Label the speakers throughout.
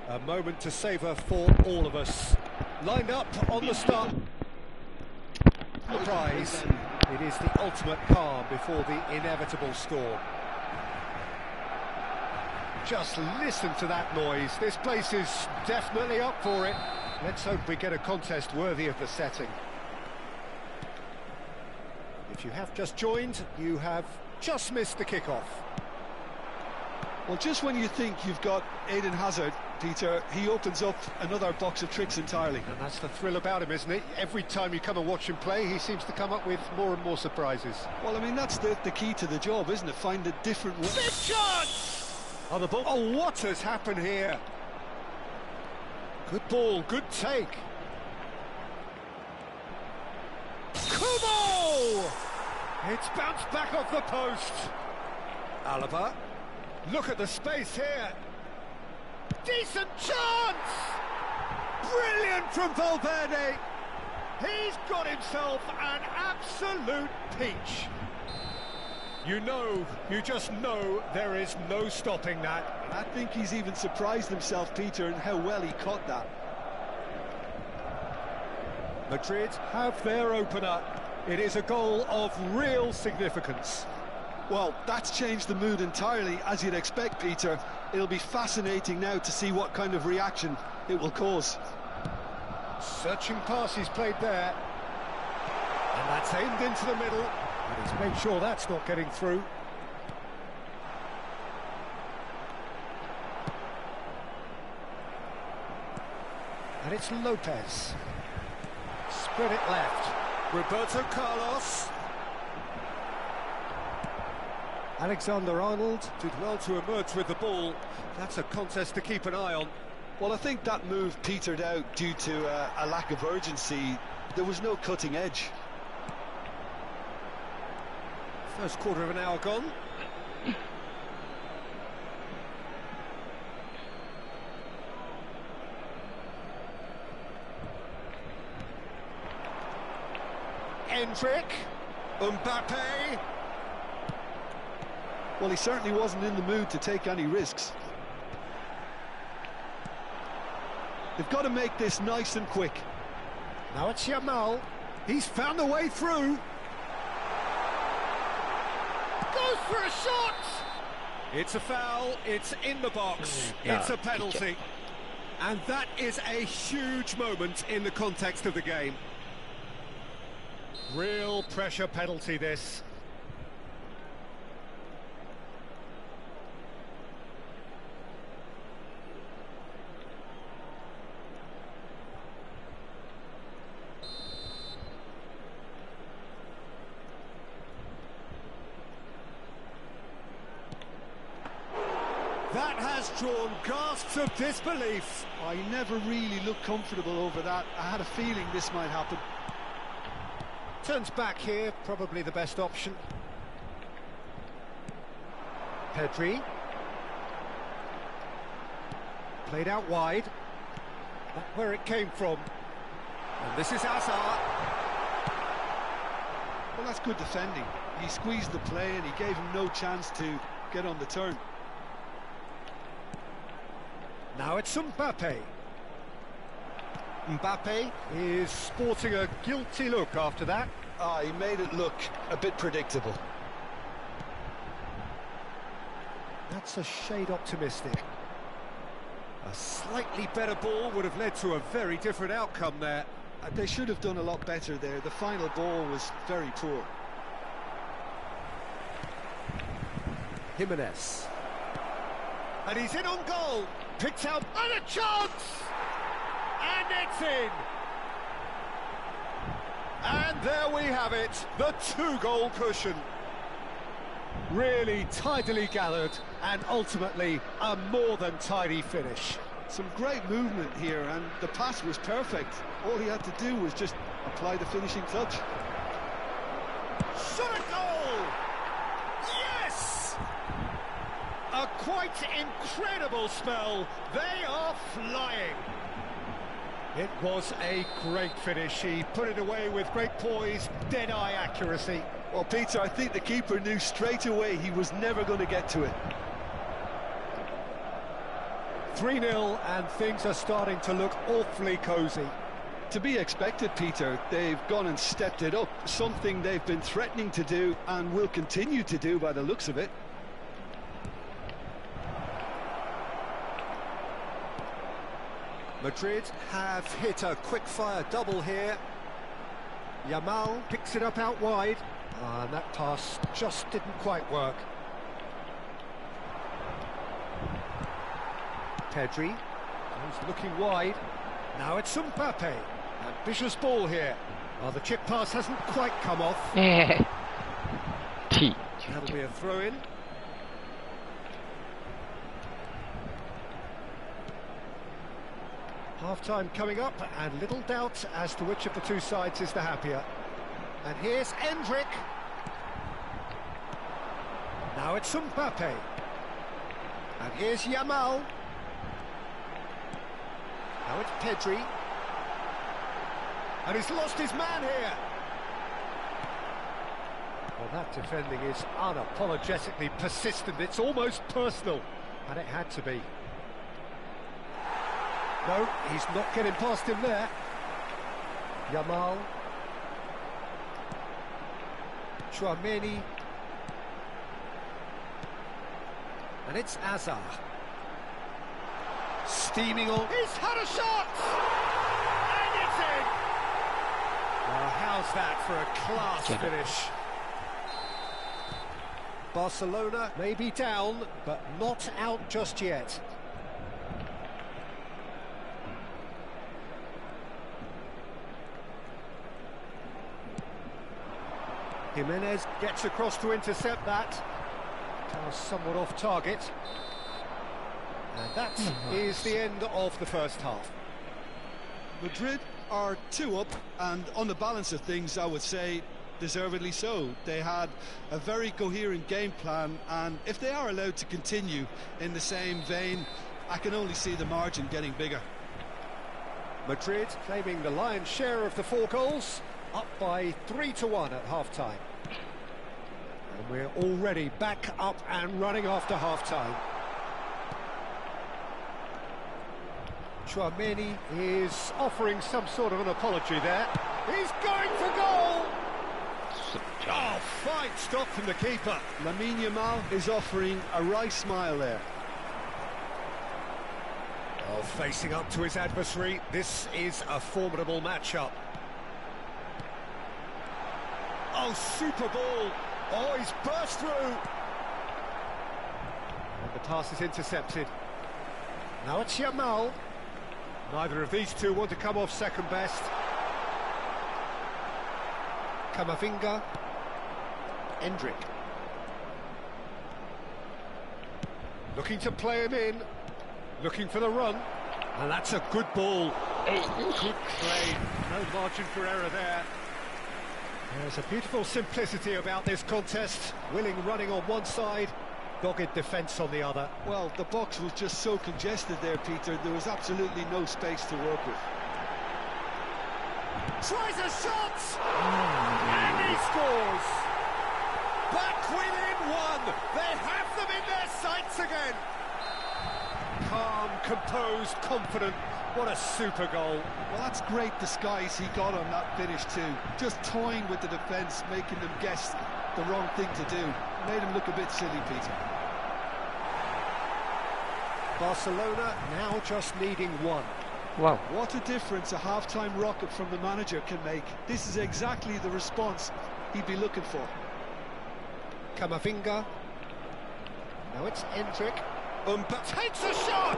Speaker 1: A moment to savour for all of us. Lined up on the start. The prize. It is the ultimate calm before the inevitable storm. Just listen to that noise. This place is definitely up for it. Let's hope we get a contest worthy of the setting. If you have just joined, you have just missed the kickoff.
Speaker 2: Well, just when you think you've got Eden Hazard, Peter, he opens up another box of tricks entirely.
Speaker 1: And that's the thrill about him, isn't it? Every time you come and watch him play, he seems to come up with more and more surprises.
Speaker 2: Well, I mean, that's the key to the job, isn't it? Find a different way.
Speaker 1: This chance! On the ball. Oh, what has happened here? Good ball, good take. Kubo! It's bounced back off the post. Alaba. Look at the space here. Decent chance! Brilliant from Valverde. He's got himself an absolute peach. You just know there is no stopping that.
Speaker 2: I think he's even surprised himself, Peter, in how well he caught that.
Speaker 1: Madrid have their opener. It is a goal of real significance.
Speaker 2: Well, that's changed the mood entirely, as you'd expect, Peter. It'll be fascinating now to see what kind of reaction it will cause.
Speaker 1: Searching pass he's played there. And that's aimed into the middle. And he's made sure that's not getting through. And it's Lopez. Spread it left. Roberto Carlos. Alexander-Arnold did well to emerge with the ball. That's a contest to keep an eye on.
Speaker 2: Well, I think that move petered out due to a lack of urgency. There was no cutting edge.
Speaker 1: First quarter of an hour gone. Endrick. Mbappe.
Speaker 2: Well, he certainly wasn't in the mood to take any risks. They've got to make this nice and quick.
Speaker 1: Now it's Yamal. He's found a way through. Goes for a shot. It's a foul. It's in the box. It's a penalty. And that is a huge moment in the context of the game. Real pressure penalty, this. That has drawn gasps of disbelief.
Speaker 2: I never really looked comfortable over that. I had a feeling this might happen.
Speaker 1: Turns back here, probably the best option. Pedri. Played out wide. That's where it came from. And this is Hazard.
Speaker 2: Well, that's good defending. He squeezed the play and he gave him no chance to get on the turn.
Speaker 1: Now it's Mbappe. Mbappe is sporting a guilty look after that.
Speaker 2: He made it look a bit predictable.
Speaker 1: That's a shade optimistic. A slightly better ball would have led to a very different outcome there.
Speaker 2: They should have done a lot better there. The final ball was very poor.
Speaker 1: Jimenez. And he's in on goal. Picked out and a chance! And it's in! And there we have it, the two-goal cushion. Really tidily gathered, and ultimately a more than tidy finish.
Speaker 2: Some great movement here, and the pass was perfect. All he had to do was just apply the finishing touch.
Speaker 1: Shot a goal! Yes! A quite incredible spell. They are flying. It was a great finish. He put it away with great poise, dead-eye accuracy.
Speaker 2: Well, Peter, I think the keeper knew straight away he was never going to get to it.
Speaker 1: 3-0, and things are starting to look awfully cosy.
Speaker 2: To be expected, Peter. They've gone and stepped it up, something they've been threatening to do and will continue to do by the looks of it.
Speaker 1: Madrid have hit a quick-fire double here. Yamal picks it up out wide, and that pass just didn't quite work. Pedri, he's looking wide. Now it's Mbappe. Ambitious ball here. Well, the chip pass hasn't quite come off. That'll be a throw-in. Half-time coming up, and little doubt as to which of the two sides is the happier. And here's Endrick. Now it's Mbappe. And here's Yamal. Now it's Pedri. And he's lost his man here. Well, that defending is unapologetically persistent. It's almost personal. And it had to be. No, he's not getting past him there. Yamal. Tchouaméni. And it's Azar. Steaming on. He's had a shot! And it's in! Well, how's that for a class finish? Barcelona may be down, but not out just yet. Jimenez gets across to intercept that. Somewhat off target. And that is the end of the first half.
Speaker 2: Madrid are 2 up, and on the balance of things, I would say deservedly so. They had a very coherent game plan, and if they are allowed to continue in the same vein, I can only see the margin getting bigger.
Speaker 1: Madrid claiming the lion's share of the 4 goals, up by 3-1 at half-time. And we're already back up and running after half-time. Tchouaméni is offering some sort of an apology there. He's going for goal! Oh, fine stop from the keeper.
Speaker 2: Lamine Yamal is offering a wry smile there.
Speaker 1: Oh, facing up to his adversary, this is a formidable matchup. Oh, super ball! Oh, he's burst through! And the pass is intercepted. Now it's Yamal. Neither of these two want to come off second best. Camavinga. Endrick. Looking to play him in. Looking for the run. And that's a good ball. Good play. No margin for error there. There's a beautiful simplicity about this contest. Willing running on one side, dogged defence on the other.
Speaker 2: Well, the box was just so congested there, Peter. There was absolutely no space to work with.
Speaker 1: Tries a shot! And he scores! Back within 1! They have them in their sights again! Calm, composed, confident. What a super goal.
Speaker 2: Well, that's great disguise he got on that finish too. Just toying with the defence, making them guess the wrong thing to do. Made him look a bit silly, Peter.
Speaker 1: Barcelona now just needing 1.
Speaker 2: Wow. What a difference a half-time rocket from the manager can make. This is exactly the response he'd be looking for.
Speaker 1: Camavinga. Now it's Endrick. Takes a shot!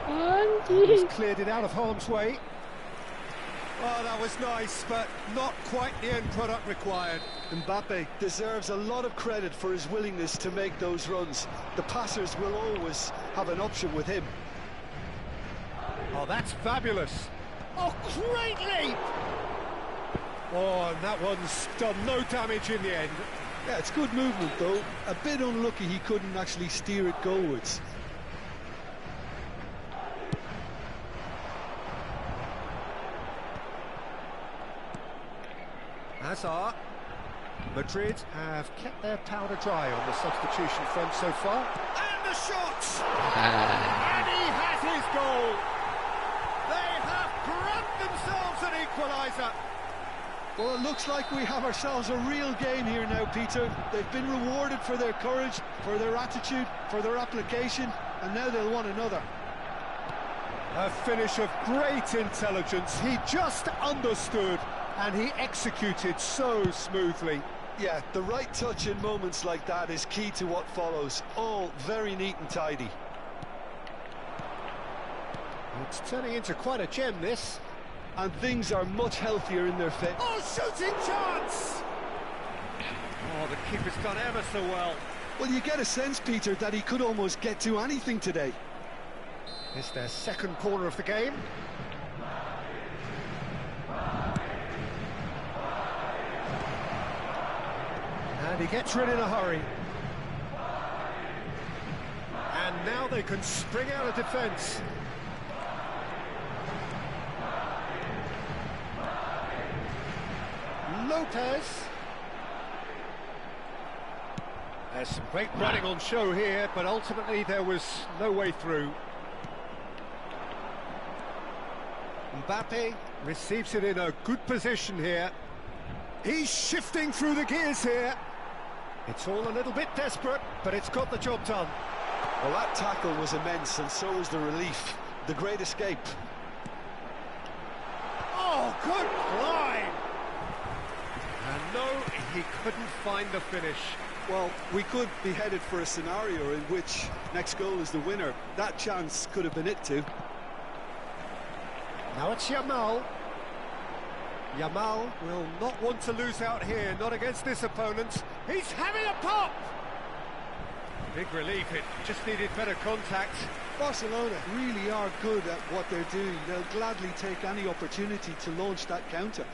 Speaker 1: And he's cleared it out of harm's way. Oh, that was nice, but not quite the end product required.
Speaker 2: Mbappe deserves a lot of credit for his willingness to make those runs. The passers will always have an option with him.
Speaker 1: Oh, that's fabulous. Oh, great leap! Oh, and that one's done no damage in the end.
Speaker 2: Yeah, it's good movement, though. A bit unlucky he couldn't actually steer it goalwards.
Speaker 1: Hazard. Madrid have kept their powder dry on the substitution front so far. And the shots! And he has his goal! They have grabbed themselves an equaliser!
Speaker 2: Well, it looks like we have ourselves a real game here now, Peter. They've been rewarded for their courage, for their attitude, for their application, and now they'll want another.
Speaker 1: A finish of great intelligence. He just understood, and he executed so smoothly.
Speaker 2: Yeah, the right touch in moments like that is key to what follows. All very neat and tidy.
Speaker 1: It's turning into quite a gem, this.
Speaker 2: And things are much healthier in their fit.
Speaker 1: Oh, shooting chance! Oh, the keeper's done ever so well.
Speaker 2: Well, you get a sense, Peter, that he could almost get to anything today.
Speaker 1: It's their second corner of the game. And he gets rid in a hurry. And now they can spring out of defence. Lopez. There's some great running on show here, but ultimately there was no way through. Mbappe receives it in a good position here. He's shifting through the gears here. It's all a little bit desperate, but it's got the job done.
Speaker 2: Well, that tackle was immense, and so was the relief. The great escape.
Speaker 1: Oh, good climb! And no, he couldn't find the finish.
Speaker 2: Well, we could be headed for a scenario in which next goal is the winner. That chance could have been it too.
Speaker 1: Now it's Yamal. Yamal will not want to lose out here, not against this opponent. He's having a pop! Big relief, it just needed better contact.
Speaker 2: Barcelona really are good at what they're doing. They'll gladly take any opportunity to launch that counter.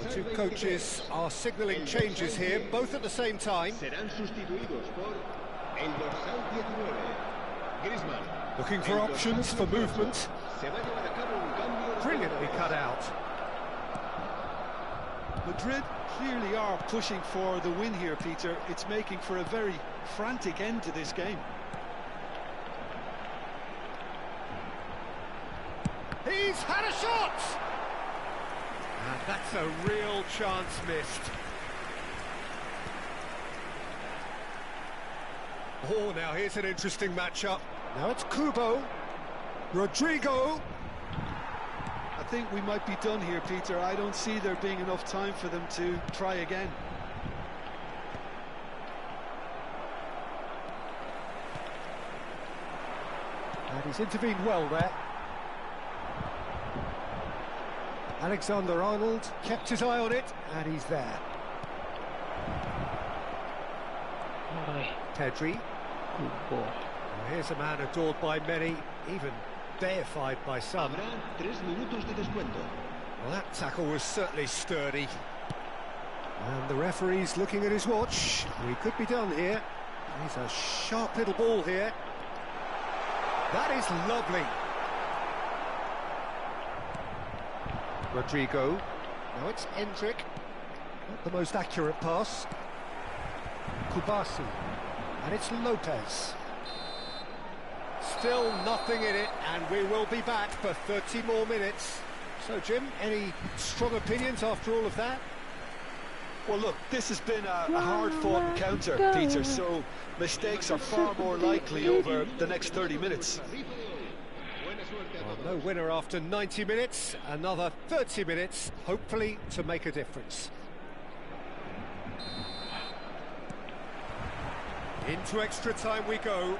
Speaker 1: The two coaches are signalling changes here, both at the same time. Looking for options for movement. Brilliantly cut out.
Speaker 2: Madrid clearly are pushing for the win here, Peter. It's making for a very frantic end to this game.
Speaker 1: He's had a shot! And that's a real chance missed. Oh, now here's an interesting matchup. Now it's Kubo. Rodrigo.
Speaker 2: I think we might be done here, Peter. I don't see there being enough time for them to try again.
Speaker 1: And he's intervened well there. Alexander-Arnold kept his eye on it, and he's there. Pedri. Well, here's a man adored by many, even deified by some. Well, that tackle was certainly sturdy. And the referee's looking at his watch. We could be done here. He's a sharp little ball here. That is lovely. Rodrigo. Now it's Endrick. Not the most accurate pass. Kubasi. And it's Lopez. Still nothing in it, and we will be back for 30 more minutes. So, Jim, any strong opinions after all of that?
Speaker 2: Well, look, this has been a hard-fought encounter, Peter, so mistakes are far more likely over the next 30 minutes.
Speaker 1: Well, no winner after 90 minutes, another 30 minutes, hopefully to make a difference. Into extra time we go.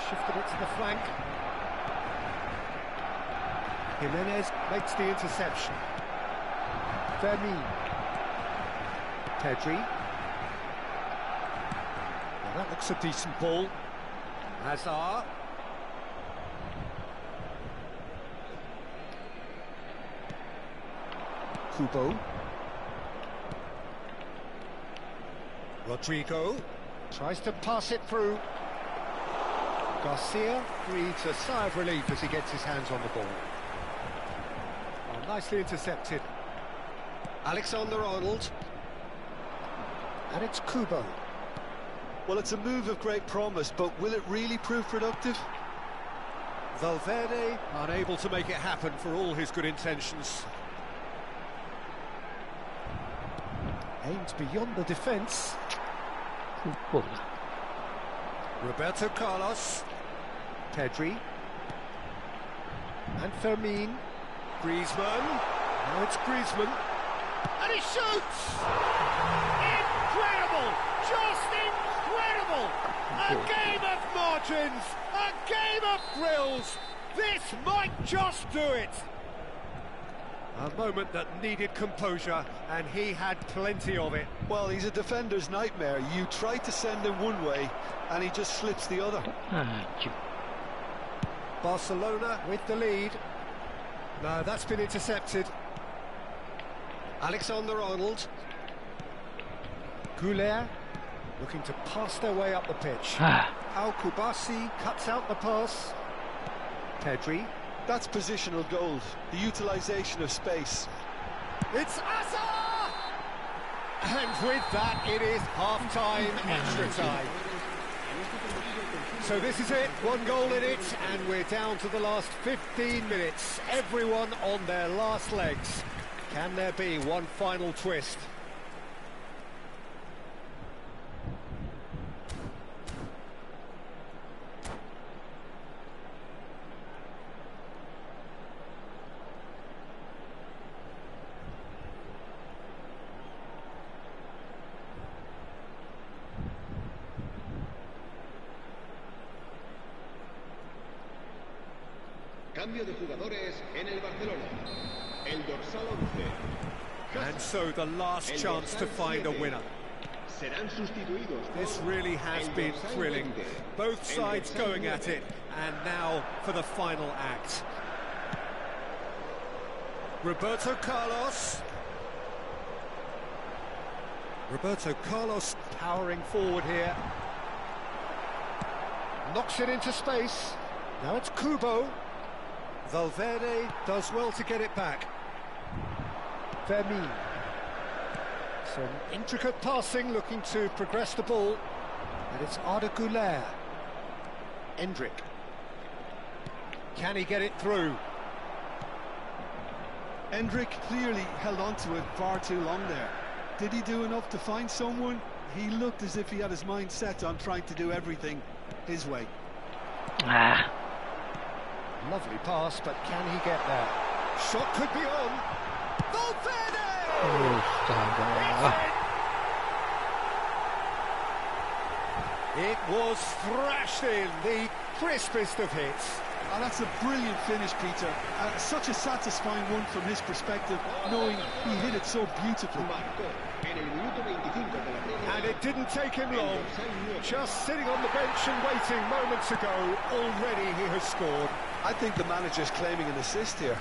Speaker 1: Shifted it to the flank. Jimenez makes the interception. Fermin. Pedri. Well, that looks a decent ball. Hazard. Kubo. Rodrigo tries to pass it through. Garcia breathes a sigh of relief as he gets his hands on the ball. Oh, nicely intercepted. Alexander-Arnold. And it's Kubo.
Speaker 2: Well, it's a move of great promise, but will it really prove productive?
Speaker 1: Valverde unable to make it happen for all his good intentions. Aimed beyond the defence. Roberto Carlos. Pedri. And Fermin. Griezmann. Now it's Griezmann. And he shoots! Incredible! Just incredible! A game of margins! A game of thrills! This might just do it! A moment that needed composure, and he had plenty of it.
Speaker 2: Well, he's a defender's nightmare. You try to send him one way, and he just slips the other.
Speaker 1: Barcelona with the lead. No, that's been intercepted. Alexander-Arnold. Goulet looking to pass their way up the pitch. Al-Kubasi cuts out the pass. Pedri.
Speaker 2: That's positional gold, the utilisation of space.
Speaker 1: It's Hazard! And with that, it is half-time, extra time. So this is it, one goal in it, and we're down to the last 15 minutes. Everyone on their last legs. Can there be one final twist?
Speaker 3: Cambio de jugadores en el Barcelona. El dorsal 11.
Speaker 1: And so the last chance to find a winner.
Speaker 3: Serán sustituidos.
Speaker 1: This really has been thrilling. Both sides going at it, and now for the final act. Roberto Carlos. Roberto Carlos powering forward here. Knocks it into space. Now it's Kubo. Valverde does well to get it back. Fermin. Some intricate passing, looking to progress the ball. And it's Arda Güler. Endrick. Can he get it through?
Speaker 2: Endrick clearly held on to it far too long there. Did he do enough to find someone? He looked as if he had his mind set on trying to do everything his way.
Speaker 1: Lovely pass, but can he get there? Shot could be on. Valverde! It was thrashed in, the crispest of hits.
Speaker 2: And that's a brilliant finish, Peter. Such a satisfying one from his perspective, knowing he hit it so beautifully.
Speaker 1: And it didn't take him long. Just sitting on the bench and waiting moments ago, already he has scored.
Speaker 2: I think the manager's claiming an assist here.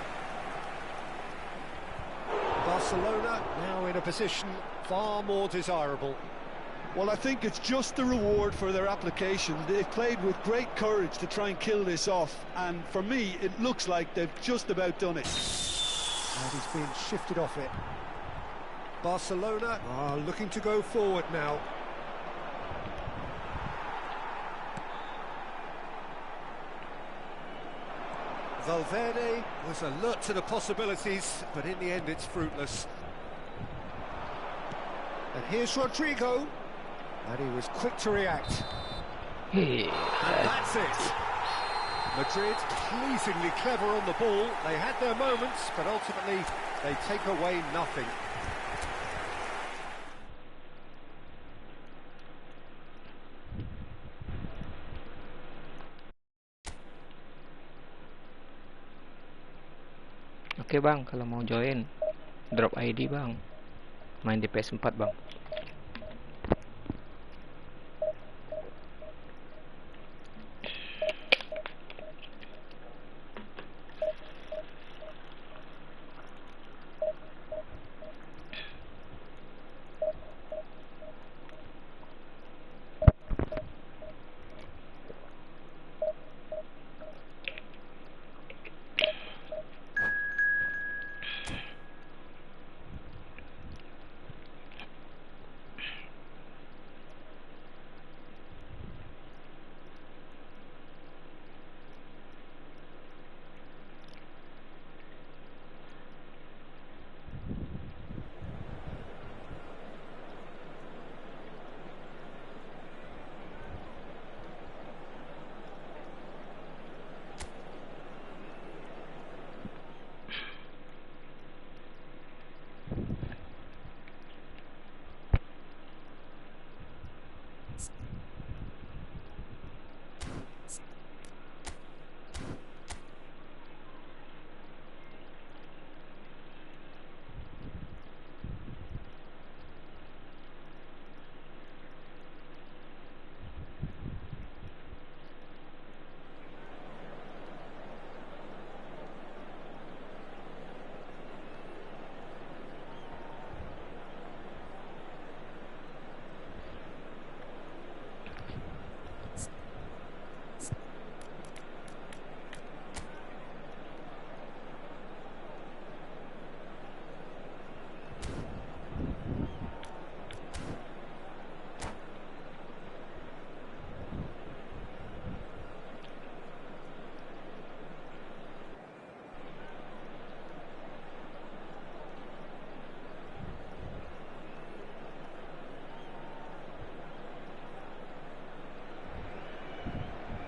Speaker 1: Barcelona now in a position far more desirable.
Speaker 2: Well, I think it's just the reward for their application. They've played with great courage to try and kill this off, and for me, it looks like they've just about done it.
Speaker 1: And he's been shifted off it. Barcelona are looking to go forward now. Valverde was alert to the possibilities, but in the end it's fruitless. And here's Rodrigo, and he was quick to react. And that's it. Madrid pleasingly clever on the ball. They had their moments, but ultimately they take away nothing.
Speaker 4: Oke bang, kalau mau join drop ID bang, main di PS4 bang.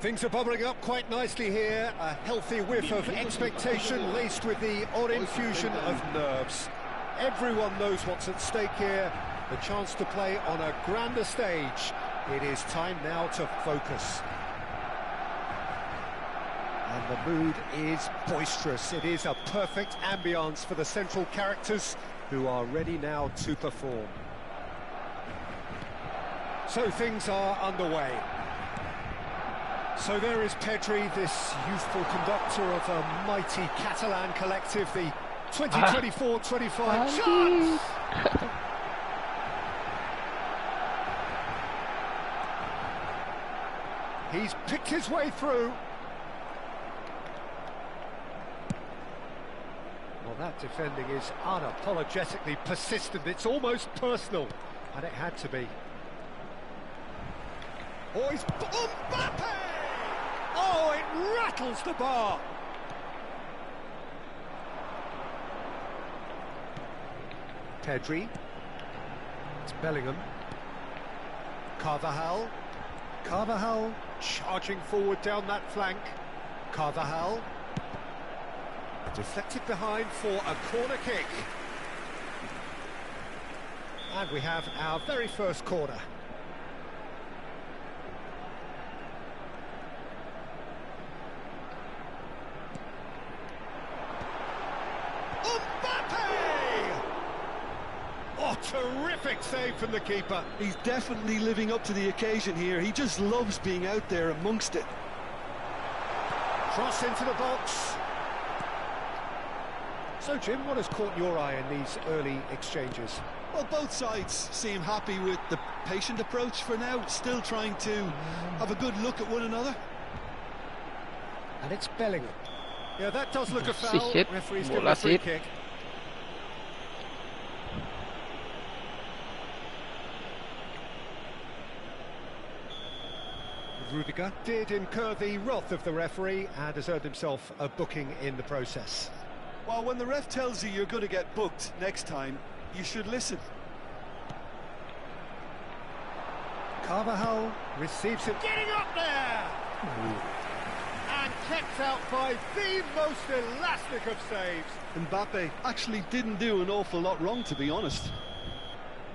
Speaker 1: Things are bubbling up quite nicely here. A healthy whiff of expectation laced with the odd infusion of nerves. Everyone knows what's at stake here. The chance to play on a grander stage. It is time now to focus. And the mood is boisterous. It is a perfect ambience for the central characters who are ready now to perform. So things are underway. So there is Pedri, this youthful conductor of a mighty Catalan collective, the 2024-25 chance! He's picked his way through. Well, that defending is unapologetically persistent. It's almost personal, and it had to be. Oh, he's... Mbappe! Oh, it rattles the bar. Pedri. It's Bellingham. Carvajal. Carvajal charging forward down that flank. Carvajal. Deflected behind for a corner kick. And we have our very first corner. Terrific save from the keeper.
Speaker 2: He's definitely living up to the occasion here. He just loves being out there amongst it.
Speaker 1: Cross into the box. So, Jim, what has caught your eye in these early exchanges?
Speaker 2: Well, both sides seem happy with the patient approach for now, still trying to have a good look at one another.
Speaker 1: And it's Bellingham. Yeah, that does look a
Speaker 4: Si
Speaker 1: foul.
Speaker 4: shit,
Speaker 1: Referee's given
Speaker 4: bola
Speaker 1: a free
Speaker 4: sit.
Speaker 1: kick. Rudiger did incur the wrath of the referee and has earned himself a booking in the process.
Speaker 2: Well, when the ref tells you you're going to get booked next time, you should listen.
Speaker 1: Carvajal receives it. Getting up there! And kept out by the most elastic of saves.
Speaker 2: Mbappe actually didn't do an awful lot wrong, to be honest.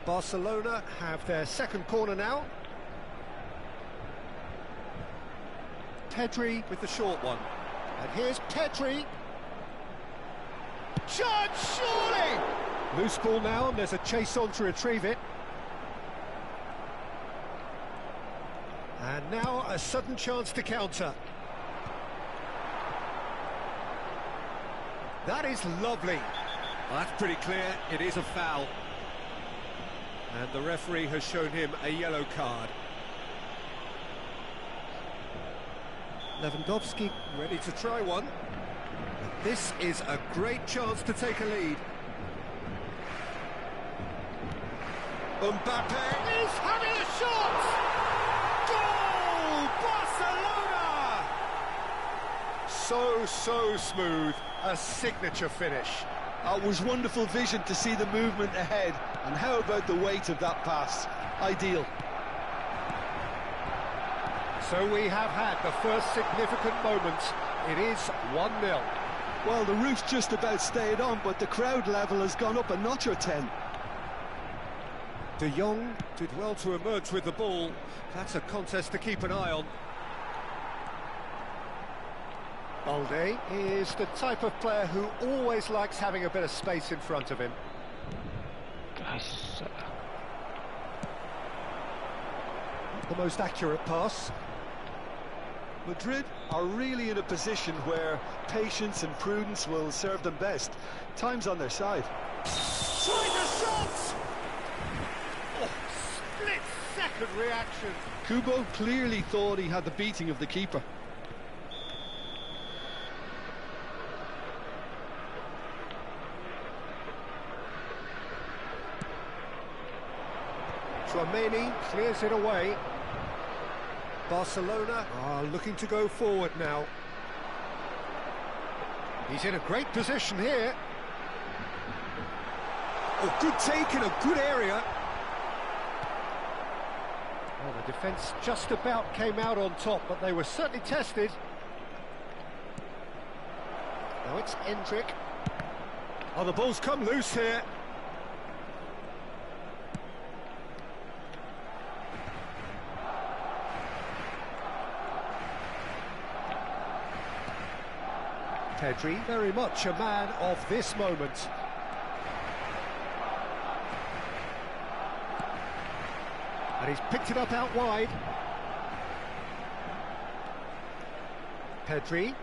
Speaker 1: Barcelona have their second corner now. Pedri with the short one. And here's Pedri. Judge, surely! Loose ball now, and there's a chase on to retrieve it. And now a sudden chance to counter. That is lovely. Well, that's pretty clear, it is a foul. And the referee has shown him a yellow card. Lewandowski ready to try one. But this is a great chance to take a lead. Mbappe is having a shot! Goal! Barcelona! So smooth. A signature finish.
Speaker 2: It was wonderful vision to see the movement ahead. And how about the weight of that pass? Ideal.
Speaker 1: So we have had the first significant moment. It is 1-0.
Speaker 2: Well, the roof's just about stayed on, but the crowd level has gone up a notch or 10.
Speaker 1: De Jong did well to emerge with the ball. That's a contest to keep an eye on. Balde is the type of player who always likes having a bit of space in front of him.
Speaker 4: Guys,
Speaker 1: The most accurate pass.
Speaker 2: Madrid are really in a position where patience and prudence will serve them best. Time's on their side.
Speaker 1: Trying the shot! Oh, split-second reaction.
Speaker 2: Kubo clearly thought he had the beating of the keeper.
Speaker 1: Tchouameni clears it away. Barcelona are looking to go forward now. He's in a great position here. Oh, good take in a good area. Well, the defence just about came out on top, but they were certainly tested. Now it's Endrick. Oh, the ball's come loose here. Pedri, very much a man of this moment. And he's picked it up out wide. Pedri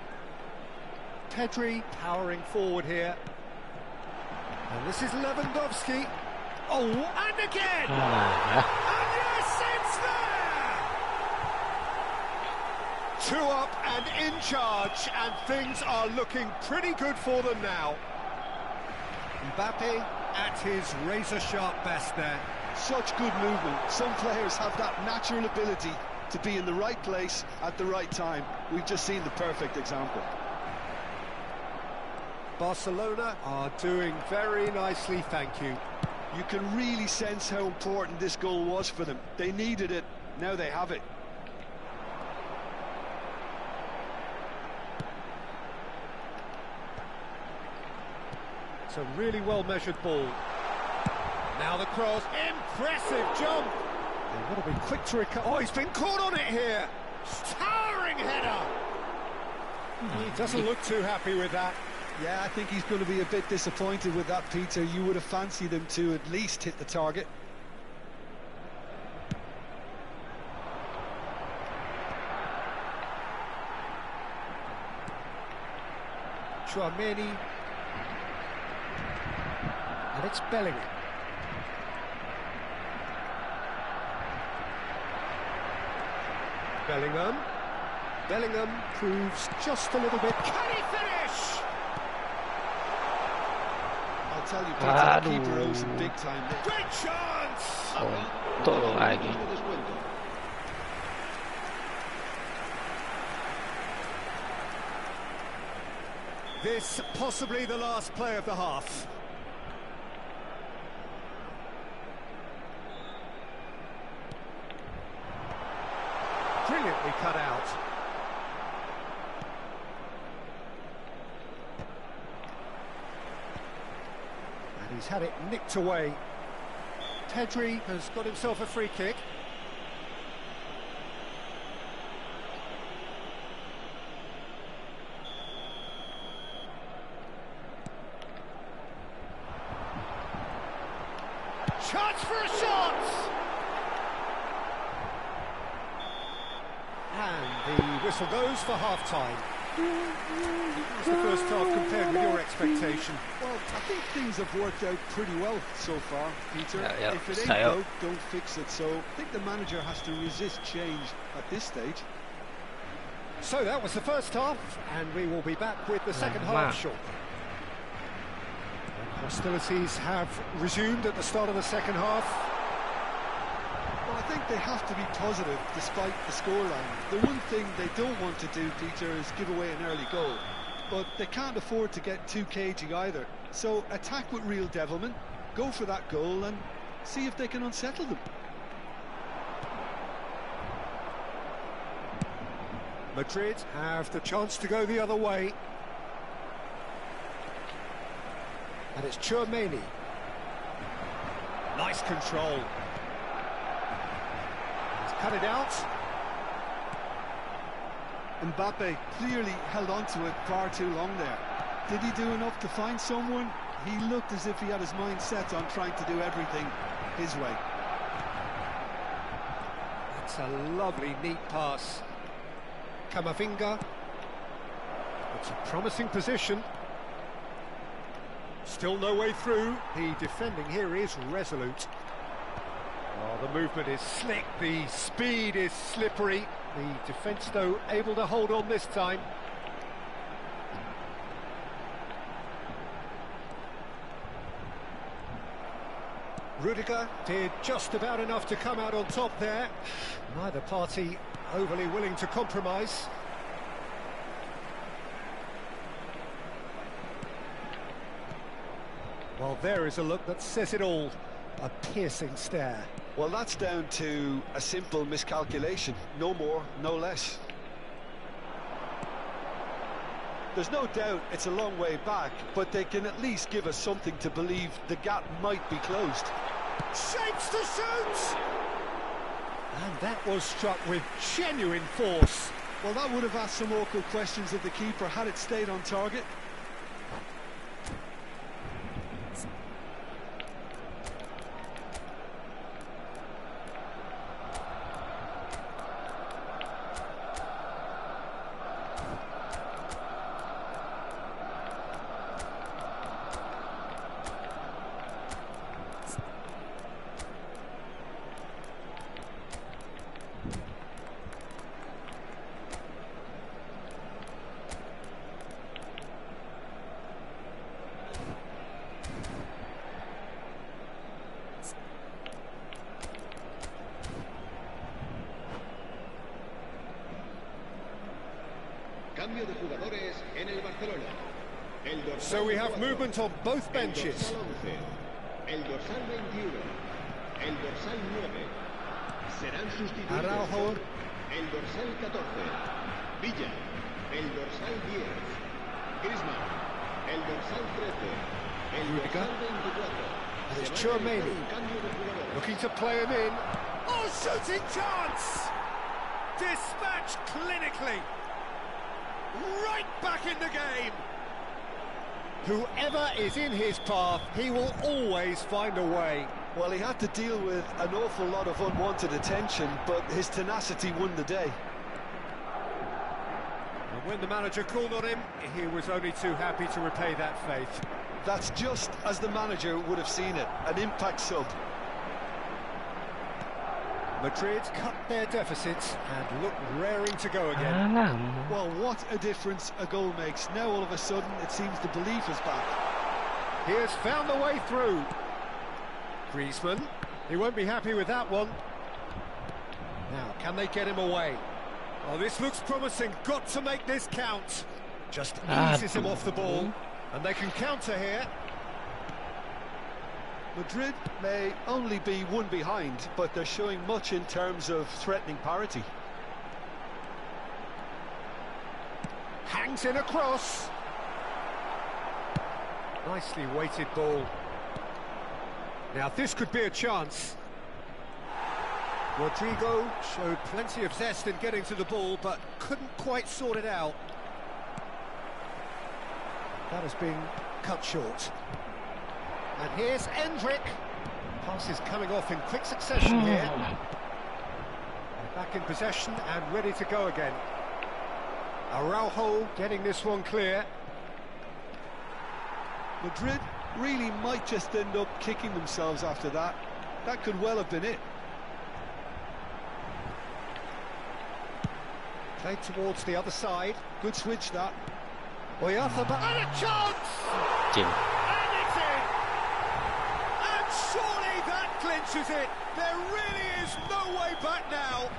Speaker 1: powering forward here. And this is Lewandowski. Oh, and again! And yes, it's there! 2 up and in charge, and things are looking pretty good for them now. Mbappe at his razor-sharp best there.
Speaker 2: Such good movement. Some players have that natural ability to be in the right place at the right time. We've just seen the perfect example.
Speaker 1: Barcelona are doing very nicely, thank you.
Speaker 2: You can really sense how important this goal was for them. They needed it, now they have it.
Speaker 1: It's a really well-measured ball. Now the cross, impressive jump! They would have been quick to recover. Oh, he's been caught on it here! Towering header! He doesn't look too happy with that.
Speaker 2: Yeah, I think he's going to be a bit disappointed with that, Peter. You would have fancied him to at least hit the target.
Speaker 1: Chouameni. And it's Bellingham. Bellingham proves just a little bit. Can he finish?
Speaker 2: I'll tell you, Peter, the keeper owes him big time there.
Speaker 1: Great chance!
Speaker 4: Tolong lagi.
Speaker 1: This possibly the last play of the half. Brilliantly cut out. And he's had it nicked away. Pedri has got himself a free kick. Chance for a shot! And the whistle goes for half-time. How's the first half compared with your expectation?
Speaker 2: Well, I think things have worked out pretty well so far, Peter.
Speaker 4: Yeah,
Speaker 2: if it ain't
Speaker 4: saya.
Speaker 2: broke, don't fix it. So I think the manager has to resist change at this stage.
Speaker 1: So that was the first half, and we will be back with the second half shortly. Hostilities have resumed at the start of the second half.
Speaker 2: Well, I think they have to be positive despite the scoreline. The one thing they don't want to do, Peter, is give away an early goal. But they can't afford to get too cagey either. So attack with real devilment, go for that goal and see if they can unsettle them.
Speaker 1: Madrid have the chance to go the other way. And it's Chouameni. Nice control. He's cut it out.
Speaker 2: Mbappe clearly held on to it far too long there. Did he do enough to find someone? He looked as if he had his mind set on trying to do everything his way.
Speaker 1: That's a lovely, neat pass. Camavinga. It's a promising position. Still no way through. The defending here is resolute. Oh, the movement is slick, the speed is slippery. The defence, though, able to hold on this time. Rudiger did just about enough to come out on top there. Neither party overly willing to compromise. Well, there is a look that says it all. A piercing stare.
Speaker 2: Well, that's down to a simple miscalculation. No more, no less. There's no doubt it's a long way back, but they can at least give us something to believe the gap might be closed.
Speaker 1: Shapes to shoot! And that was struck with genuine force.
Speaker 2: Well, that would have asked some awkward questions of the keeper had it stayed on target.
Speaker 3: Cambio de jugadores en el Barcelona.
Speaker 1: So we have movement on both benches.
Speaker 3: El dorsal 21, el dorsal 9 serán sustituidos
Speaker 1: Araujo.
Speaker 3: por el dorsal 14, Villa, el dorsal 10, Griezmann, el dorsal 13, el
Speaker 1: Rudiger.
Speaker 3: dorsal 24.
Speaker 1: And it's
Speaker 3: Se va a realizar
Speaker 1: Chouameni.
Speaker 3: un cambio de jugadores.
Speaker 1: Looking to play him in. Oh, shooting chance! Dispatched clinically. Right back in the game. Whoever is in his path, he will always find a way.
Speaker 2: Well, he had to deal with an awful lot of unwanted attention, but his tenacity won the day.
Speaker 1: And when the manager called on him, he was only too happy to repay that faith.
Speaker 2: That's just as the manager would have seen it, an impact sub.
Speaker 1: Madrid cut their deficits and look raring to go again.
Speaker 2: Well, what a difference a goal makes. Now all of a sudden it seems the belief is back.
Speaker 1: He has found the way through. Griezmann, he won't be happy with that one. Now, can they get him away? Oh, this looks promising. Got to make this count. Just eases him off the ball. And they can counter here.
Speaker 2: Madrid may only be one behind, but they're showing much in terms of threatening parity.
Speaker 1: Hangs in a cross. Nicely weighted ball. Now this could be a chance. Rodrigo showed plenty of zest in getting to the ball, but couldn't quite sort it out. That has been cut short. And here's Endrick. Passes coming off in quick succession here. They're back in possession and ready to go again. Araujo getting this one clear.
Speaker 2: Madrid really might just end up kicking themselves after that. That could well have been it.
Speaker 1: Played towards the other side.
Speaker 2: Good switch, that.
Speaker 1: Oyarzábal, and a chance!
Speaker 4: Jim.
Speaker 1: And it's in! And surely that clinches it! There really is no way back now!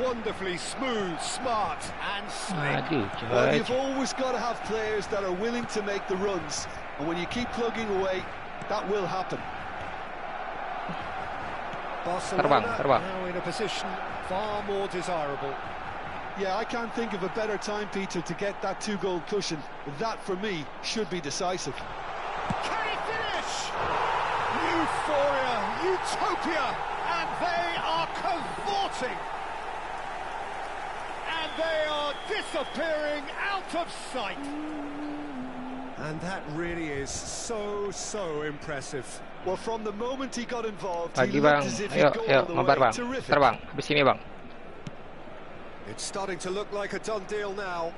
Speaker 1: Wonderfully smooth, smart and slick.
Speaker 2: Well, you've always got to have players that are willing to make the runs, and when you keep plugging away, that will happen.
Speaker 1: Barcelona now in a position far more desirable.
Speaker 2: Yeah, I can't think of a better time, Peter, to get that two-goal cushion. That, for me, should be decisive.
Speaker 1: Can he finish? Euphoria, utopia, and they are cavorting. And they are disappearing out of sight. And that really is so impressive.
Speaker 2: Well, from the moment he got involved,
Speaker 4: Pagi
Speaker 2: he looked
Speaker 4: bang.
Speaker 2: as if he'd
Speaker 4: Ayo,
Speaker 2: go
Speaker 4: ayo,
Speaker 2: all the
Speaker 4: Mabar
Speaker 2: way.
Speaker 4: bang.
Speaker 2: Terrific.
Speaker 4: Terbang, habis sini bang.
Speaker 1: It's starting to look like a done deal now.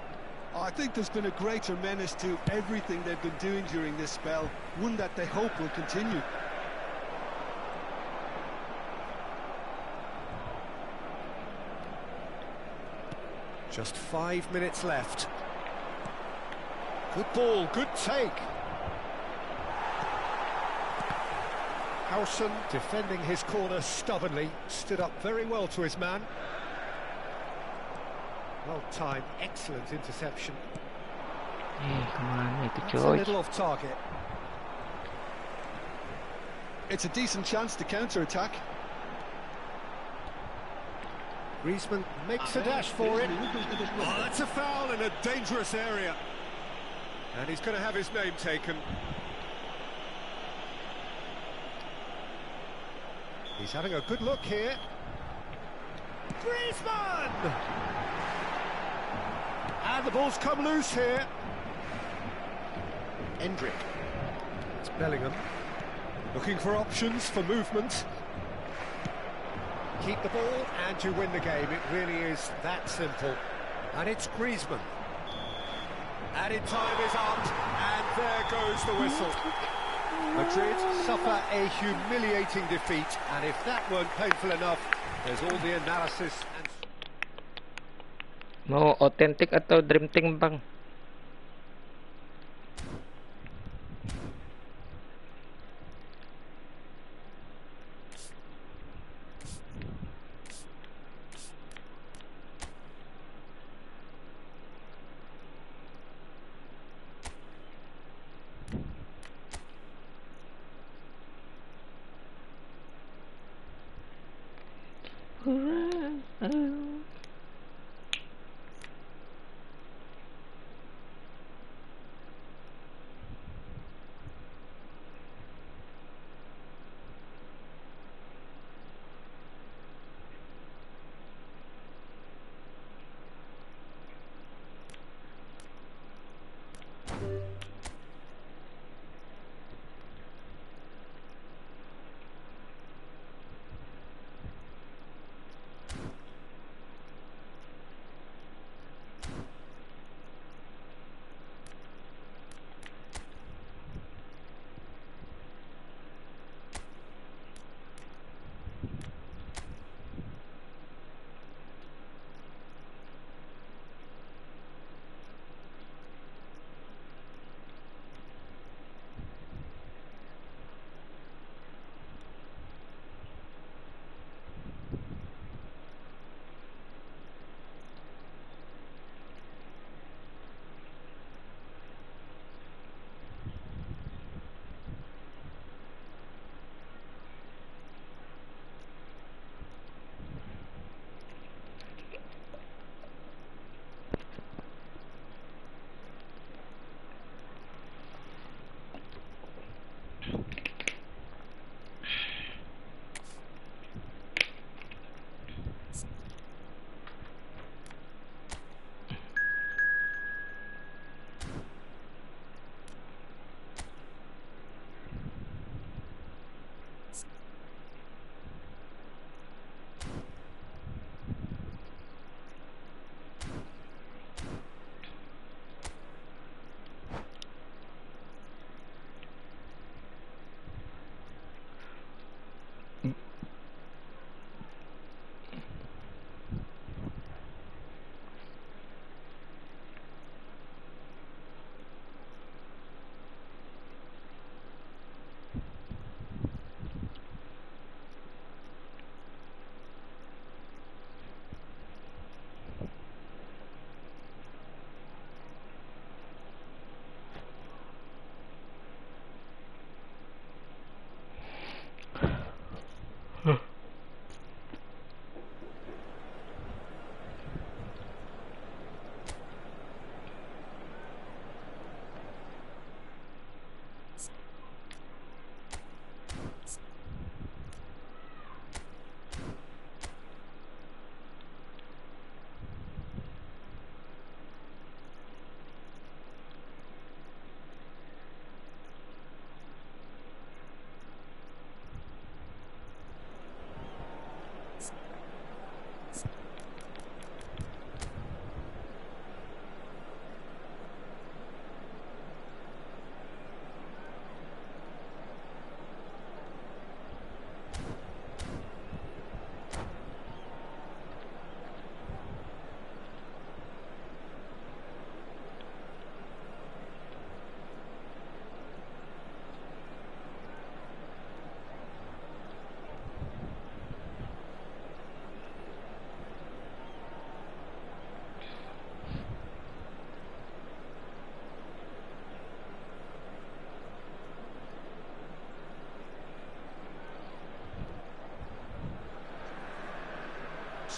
Speaker 2: I think there's been a greater menace to everything they've been doing during this spell, one that they hope will continue.
Speaker 1: Just 5 minutes left. Good ball, good take. Howson defending his corner stubbornly, stood up very well to his man. Well timed, excellent interception.
Speaker 4: Kemana itu
Speaker 1: It's a
Speaker 4: coy?
Speaker 1: little off target.
Speaker 2: It's a decent chance to counter-attack.
Speaker 1: Griezmann makes a dash for it. Oh, that's a foul in a dangerous area. And he's going to have his name taken. He's having a good look here. Griezmann! And the ball's come loose here. Endrick. It's Bellingham. Looking for options for movement. Keep the ball and you win the game. It really is that simple. And it's Griezmann. Added time is up, and there goes the whistle. Madrid suffer a humiliating defeat, and if that weren't painful enough, there's all the analysis and...
Speaker 4: Mau otentik atau dream team bang?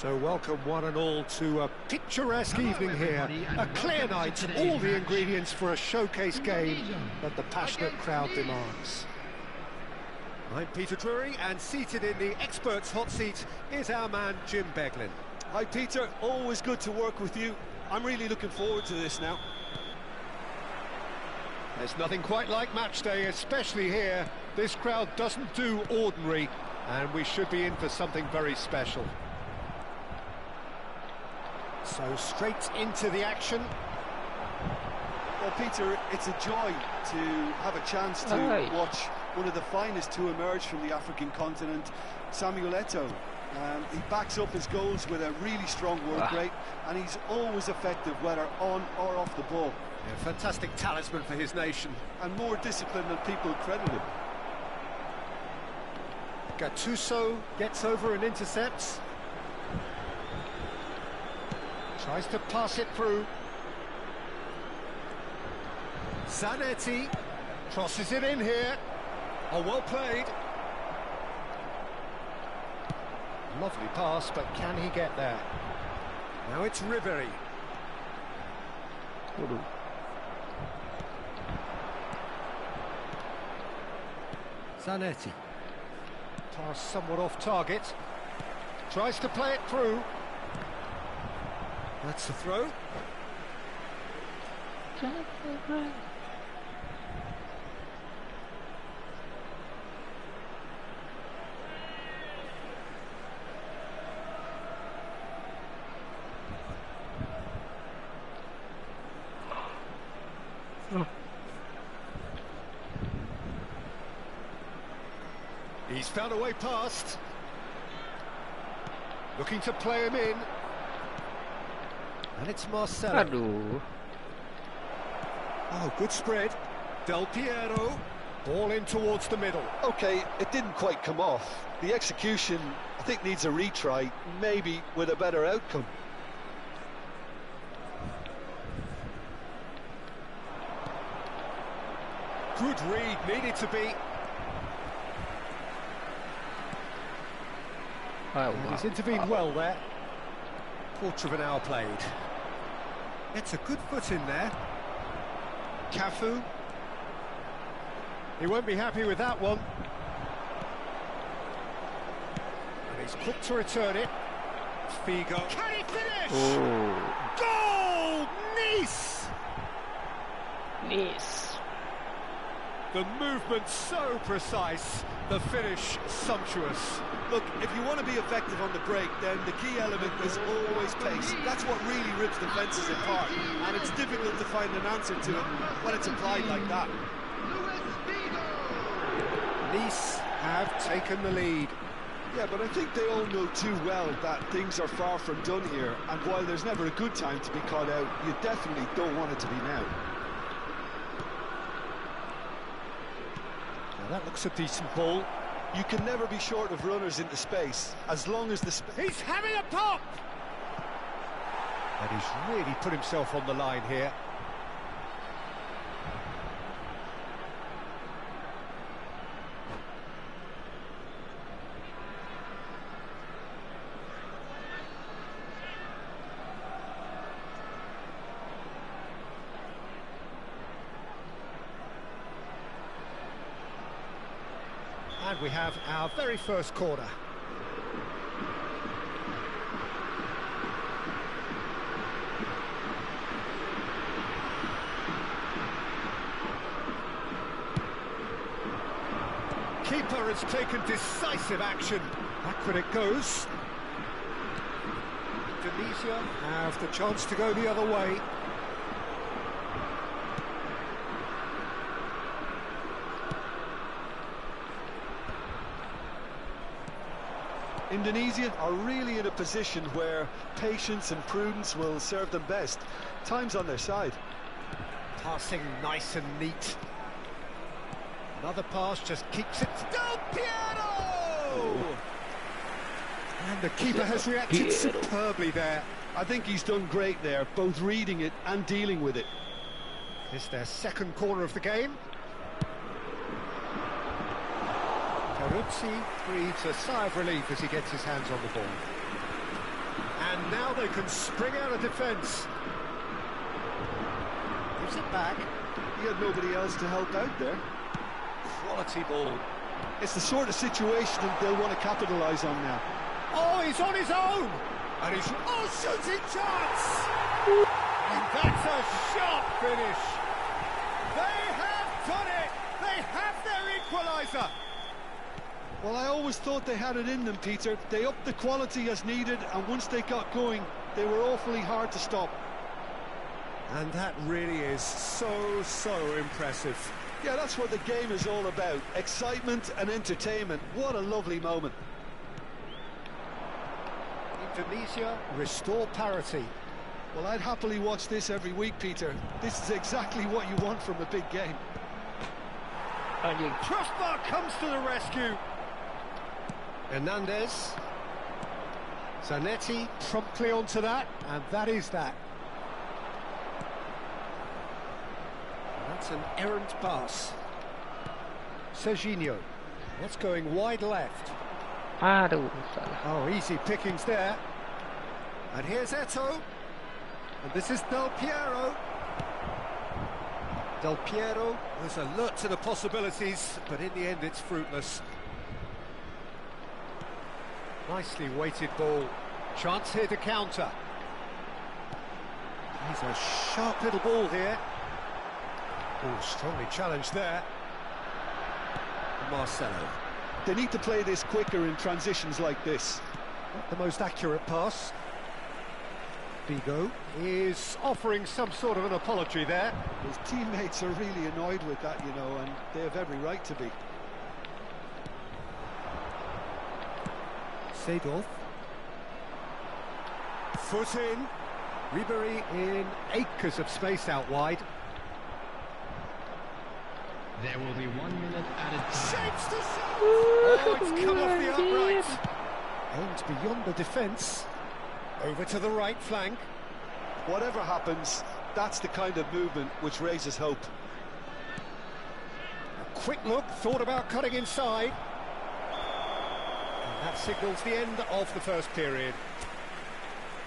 Speaker 1: So welcome one and all to a picturesque evening here. A clear night, all the ingredients for a showcase game that the passionate crowd demands. I'm Peter Drury, and seated in the experts' hot seat is our man Jim Beglin.
Speaker 2: Hi Peter, always good to work with you. I'm really looking forward to this now.
Speaker 1: There's nothing quite like match day, especially here. This crowd doesn't do ordinary, and we should be in for something very special. So straight into the action.
Speaker 2: Well, Peter, it's a joy to have a chance to watch one of the finest to emerge from the African continent, Samuel Eto'o. He backs up his goals with a really strong work rate, and he's always effective, whether on or off the ball.
Speaker 1: Yeah, fantastic talisman for his nation.
Speaker 2: And more disciplined than people credit him.
Speaker 1: Gattuso gets over and intercepts. Tries to pass it through. Zanetti crosses it in here. Oh, well played. Lovely pass, but can he get there? Now it's Ribery. Zanetti. Pass somewhat off target. Tries to play it through. That's the throw. He's found a way past. Looking to play him in. And it's Masalah. Oh, good spread. Del Piero. Ball in towards the middle.
Speaker 2: Okay, it didn't quite come off. The execution, I think, needs a retry, maybe with a better outcome.
Speaker 1: Good read, needed to be. He's intervened well there. Quarter of an hour played. It's a good foot in there. Cafu. He won't be happy with that one. And he's quick to return it. Figo. Can he finish?
Speaker 4: Oh.
Speaker 1: Goal! Nice!
Speaker 4: Nice.
Speaker 1: The movement so precise, the finish sumptuous.
Speaker 2: Look, if you want to be effective on the break, then the key element is always pace. That's what really rips defences apart, and it's difficult to find an answer to it when it's applied like that.
Speaker 1: Nice have taken the lead.
Speaker 2: Yeah, but I think they all know too well that things are far from done here, and while there's never a good time to be caught out, you definitely don't want it to be now.
Speaker 1: Now that looks a decent ball.
Speaker 2: You can never be short of runners into space, as long as the
Speaker 1: He's having a pop! And he's really put himself on the line here. And we have our very first corner. Keeper has taken decisive action. Back when it goes. Indonesia have the chance to go the other way.
Speaker 2: Indonesia are really in a position where patience and prudence will serve them best. Time's on their side.
Speaker 1: Passing nice and neat. Another pass just keeps it. Del Piero! And the keeper has reacted superbly there.
Speaker 2: I think he's done great there, both reading it and dealing with it.
Speaker 1: It's their second corner of the game. Peruzzi breathes a sigh of relief as he gets his hands on the ball. And now they can spring out of defence. Gives it back.
Speaker 2: He had nobody else to help out there.
Speaker 1: Quality ball.
Speaker 2: It's the sort of situation that they'll want to capitalise on now.
Speaker 1: Oh, he's on his own! And he's... Oh, shooting chance! And that's a sharp finish! They have done it! They have their equaliser!
Speaker 2: Well, I always thought they had it in them, Peter. They upped the quality as needed, and once they got going, they were awfully hard to stop.
Speaker 1: And that really is so impressive.
Speaker 2: Yeah, that's what the game is all about. Excitement and entertainment. What a lovely moment.
Speaker 1: Indonesia restore parity.
Speaker 2: Well, I'd happily watch this every week, Peter. This is exactly what you want from a big game.
Speaker 1: Crossbar comes to the rescue. Hernandez. Zanetti promptly onto that, and that is that. That's an errant pass. Serginho. That's going wide left.
Speaker 4: Aduh, salah.
Speaker 1: Oh, easy pickings there. And here's Eto'o. And this is Del Piero. Del Piero was alert to the possibilities, but in the end it's fruitless. Nicely weighted ball. Chance here to counter. He's a sharp little ball here. Oh, strongly challenged there. Marcelo.
Speaker 2: They need to play this quicker in transitions like this.
Speaker 1: Not the most accurate pass. Vigo is offering some sort of an apology there.
Speaker 2: His teammates are really annoyed with that, you know, and they have every right to be.
Speaker 1: Seedorf. Foot in. Ribery in acres of space out wide.
Speaker 3: There will be 1 minute added time.
Speaker 1: Shapes to shoot! Oh, it's come off the upright. Aimed beyond the defence. Over to the right flank.
Speaker 2: Whatever happens, that's the kind of movement which raises hope.
Speaker 1: A quick look, thought about cutting inside. And that signals the end of the first period.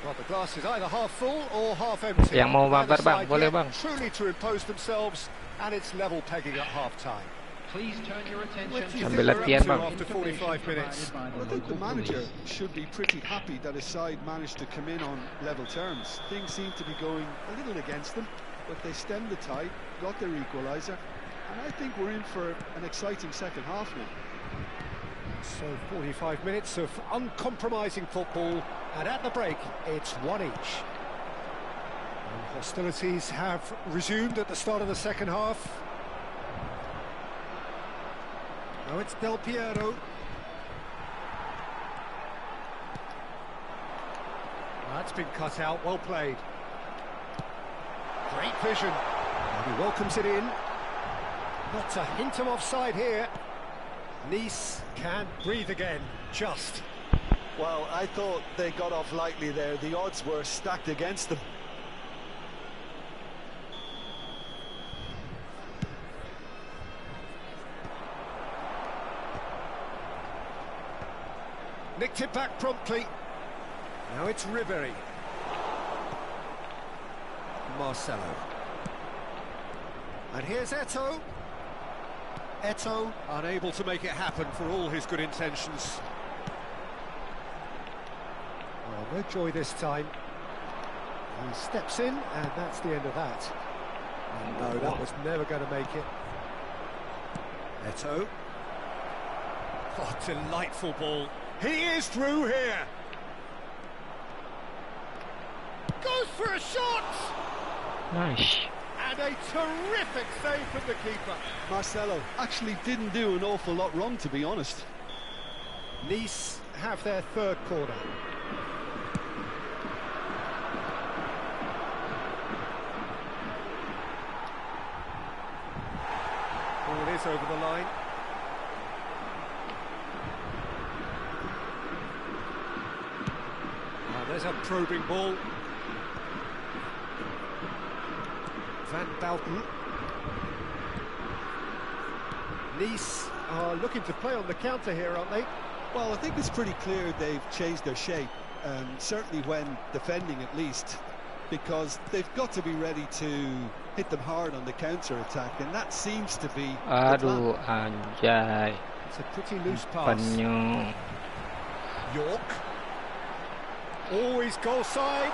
Speaker 1: Well, the glass is either half full or half empty.
Speaker 4: Yang mau
Speaker 1: Neither
Speaker 4: Mabar, bang,
Speaker 1: side
Speaker 4: boleh
Speaker 1: yet
Speaker 4: bang.
Speaker 1: truly to impose themselves, and it's level pegging at half-time.
Speaker 3: Please turn your attention
Speaker 1: What do you
Speaker 3: to
Speaker 1: think
Speaker 4: Ambil
Speaker 1: we're
Speaker 4: latihan,
Speaker 1: up to
Speaker 4: bang.
Speaker 1: after 45 minutes?
Speaker 3: by
Speaker 2: Well, I
Speaker 3: the
Speaker 2: think the
Speaker 3: local
Speaker 2: manager
Speaker 3: police.
Speaker 2: should be pretty happy that his side managed to come in on level terms. Things seem to be going a little against them, but they stemmed the tide, got their equaliser, and I think we're in for an exciting second half now.
Speaker 1: So 45 minutes of uncompromising football, and at the break it's one each. And hostilities have resumed at the start of the second half. Now it's Del Piero. That's been cut out, well played. Great vision. And he welcomes it in. Not a hint of offside here. Nice can breathe again, just.
Speaker 2: Well, I thought they got off lightly there. The odds were stacked against them.
Speaker 1: Nicked it back promptly. Now it's Ribery. Marcelo. And here's Eto'o. Eto'o unable to make it happen for all his good intentions. Well, no joy this time. He steps in, and that's the end of that. And no, that was never going to make it. Eto'o. Oh, delightful ball. He is through here. Goes for a shot.
Speaker 4: Nice.
Speaker 1: And a terrific save from the keeper.
Speaker 2: Marcelo actually didn't do an awful lot wrong, to be honest.
Speaker 1: Nice have their third corner. Ball is over the line. There's a probing ball. Van Bouten. Nice are looking to play on the counter here, aren't they?
Speaker 2: Well, I think it's pretty clear they've changed their shape. certainly when defending at least, because they've got to be ready to hit them hard on the counter-attack, and that seems to be the
Speaker 4: Aduh,
Speaker 2: plan.
Speaker 4: anjay.
Speaker 1: It's a pretty loose pass.
Speaker 4: Penyu.
Speaker 1: York. Always goal side.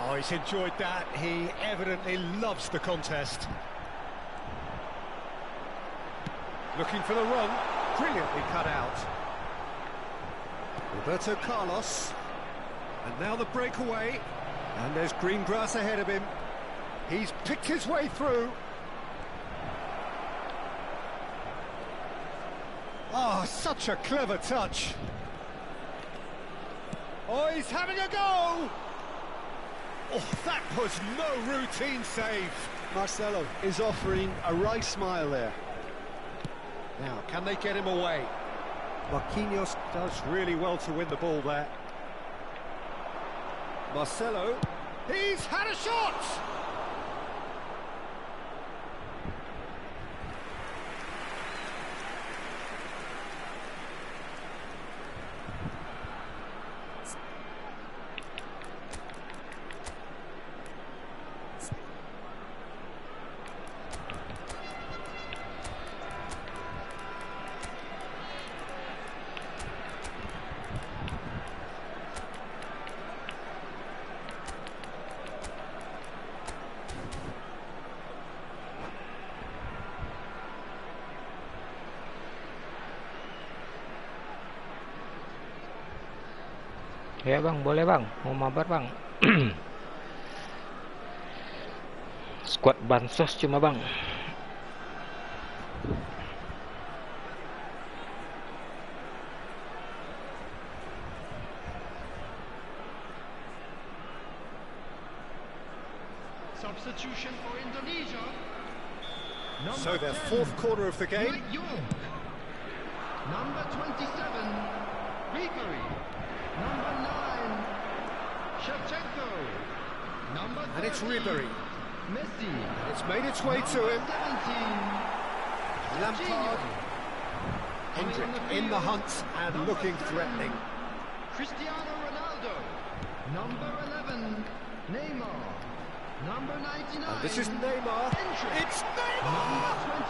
Speaker 1: Oh, he's enjoyed that. He evidently loves the contest. Looking for the run. Brilliantly cut out. Roberto Carlos. And now the breakaway. And there's green grass ahead of him. He's picked his way through. Oh, such a clever touch. Oh, he's having a go! Oh, that was no routine save.
Speaker 2: Marcelo is offering a wry smile there.
Speaker 1: Now, can they get him away? Marquinhos does really well to win the ball there. Marcelo, he's had a shot!
Speaker 4: Ya bang, boleh bang. Mau mabar bang. Squad bansos cuma bang.
Speaker 3: Substitution for Indonesia.
Speaker 1: So their fourth quarter of the game.
Speaker 3: Number 27, Ribery. Number 9, Shevchenko. Number 13,
Speaker 1: And it's Ribery.
Speaker 3: Messi.
Speaker 1: It's made its way to him.
Speaker 3: 17,
Speaker 1: Lampard. Hendrick in the hunt and looking threatening.
Speaker 3: Cristiano Ronaldo. Number 11, Neymar. Number 99.
Speaker 1: And this is Neymar.
Speaker 3: Hendrick.
Speaker 1: It's Neymar!
Speaker 3: Number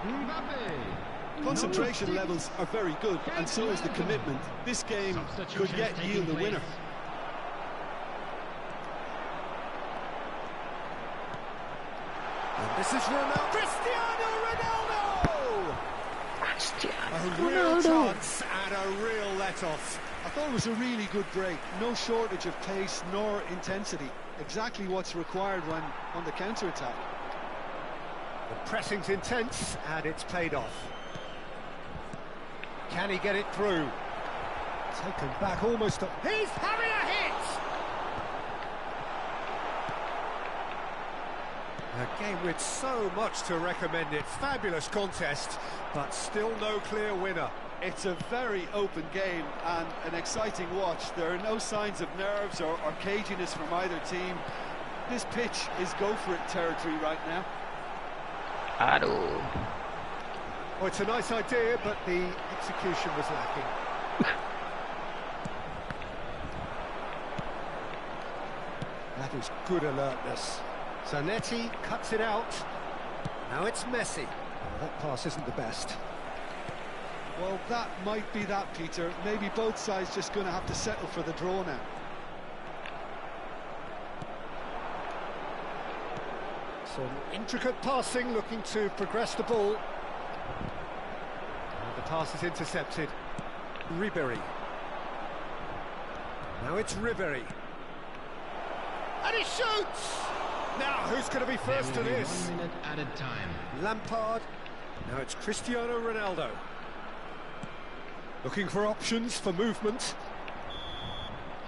Speaker 3: 21, Mbappe.
Speaker 2: Concentration levels are very good, and so is the commitment. This game could yet yield a winner.
Speaker 1: And this is Ronaldo. Cristiano Ronaldo! A real chance and a real let-off.
Speaker 2: I thought it was a really good break. No shortage of pace nor intensity. Exactly what's required when on the counter-attack.
Speaker 1: The pressing's intense and it's paid off. Can he get it through? Taken back almost. He's having a hit! A game with so much to recommend it. Fabulous contest, but still no clear winner.
Speaker 2: It's a very open game and an exciting watch. There are no signs of nerves or caginess from either team. This pitch is go-for-it territory right now.
Speaker 4: Aduh.
Speaker 1: Well, it's a nice idea, but the execution was lacking. That is good alertness. Zanetti cuts it out. Now it's Messi. Oh, that pass isn't the best.
Speaker 2: Well, that might be that, Peter. Maybe both sides just going to have to settle for the draw now.
Speaker 1: Some intricate passing, looking to progress the ball. The pass is intercepted. Ribery. Now it's Ribery. And he shoots! Now, who's going to be first to this?
Speaker 3: 1 minute added time.
Speaker 1: Lampard. Now it's Cristiano Ronaldo. Looking for options for movement.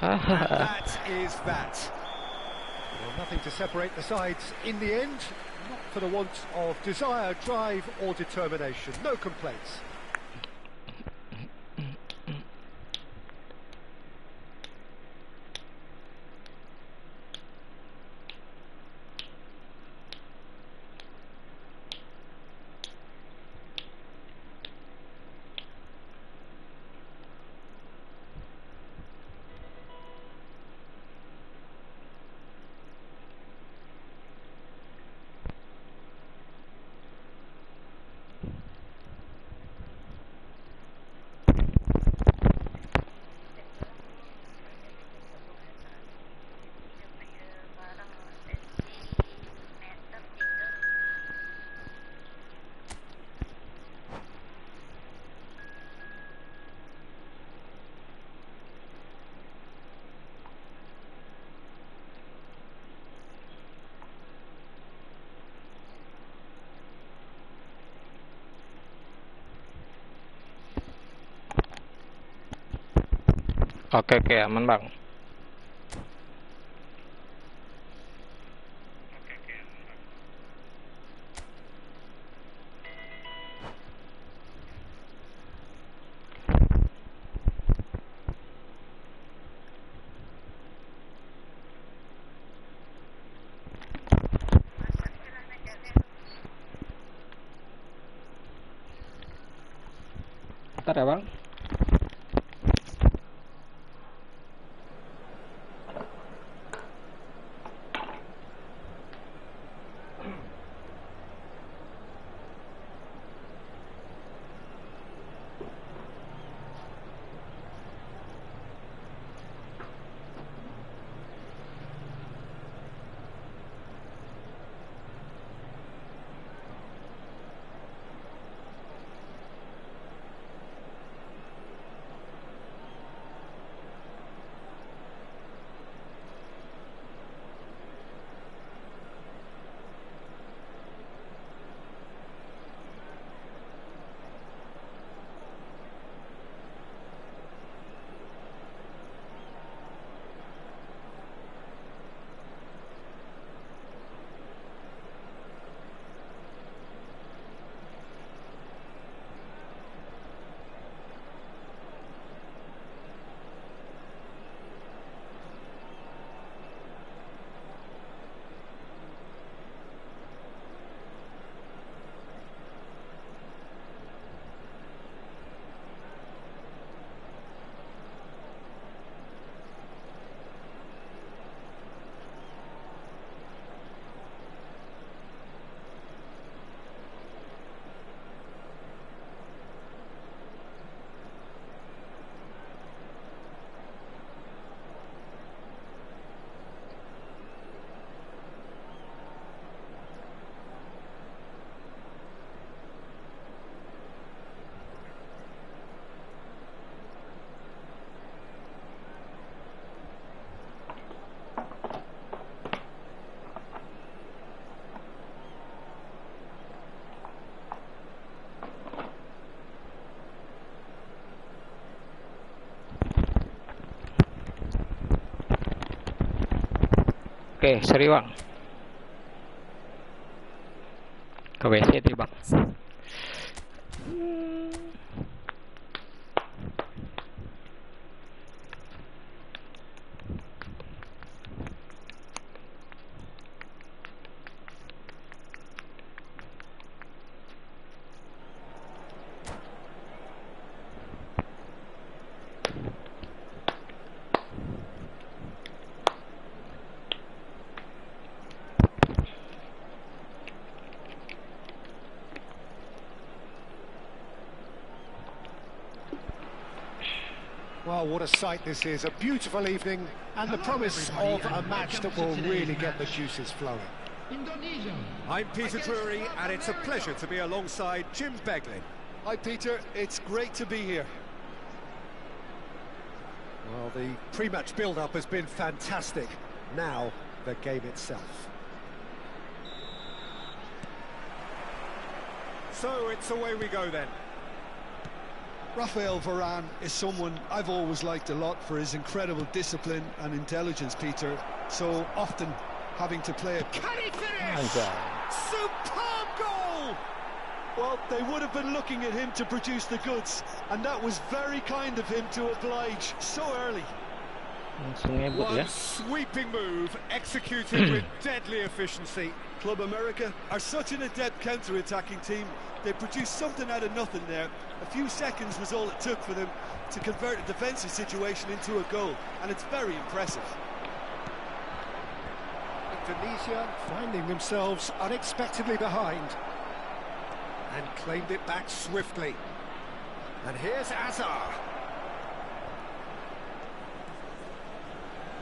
Speaker 1: And that is that. Well, nothing to separate the sides in the end. Not for the want of desire, drive or determination. No complaints.
Speaker 4: Oke oke, aman bang. Bentar ya bang. Oke, sorry bang. Ke WC tadi bang.
Speaker 1: Well, what a sight this is. A beautiful evening and the promise of a match that will really get the juices flowing. I'm Peter Drury, and it's a pleasure to be alongside Jim Beglin.
Speaker 2: Hi, Peter. It's great to be here.
Speaker 1: Well, the pre-match build-up has been fantastic. Now, the game itself. So, it's away we go then.
Speaker 2: Raphael Varane is someone I've always liked a lot for his incredible discipline and intelligence, Peter. So often having to play it.
Speaker 1: Can he finish? Superb goal!
Speaker 2: Well, they would have been looking at him to produce the goods, and that was very kind of him to oblige so early.
Speaker 1: One sweeping move executed with deadly efficiency.
Speaker 2: Club America are such an adept counter-attacking team. They produced something out of nothing there. A few seconds was all it took for them to convert a defensive situation into a goal, and it's very impressive.
Speaker 1: Indonesia finding themselves unexpectedly behind and claimed it back swiftly. And here's Azar.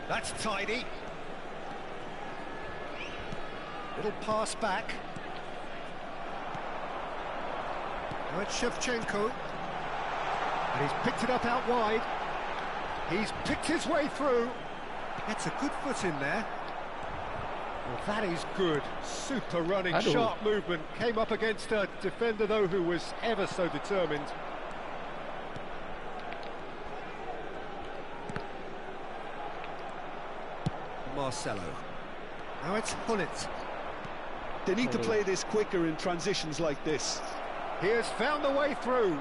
Speaker 1: That's tidy. Little pass back. Now it's Shevchenko. And he's picked it up out wide. He's picked his way through. Gets a good foot in there. Well, that is good. Super running, sharp movement. Came up against a defender, though, who was ever so determined. Marcelo. Now it's Hullet.
Speaker 2: They need to play this quicker in transitions like this.
Speaker 1: He has found the way through.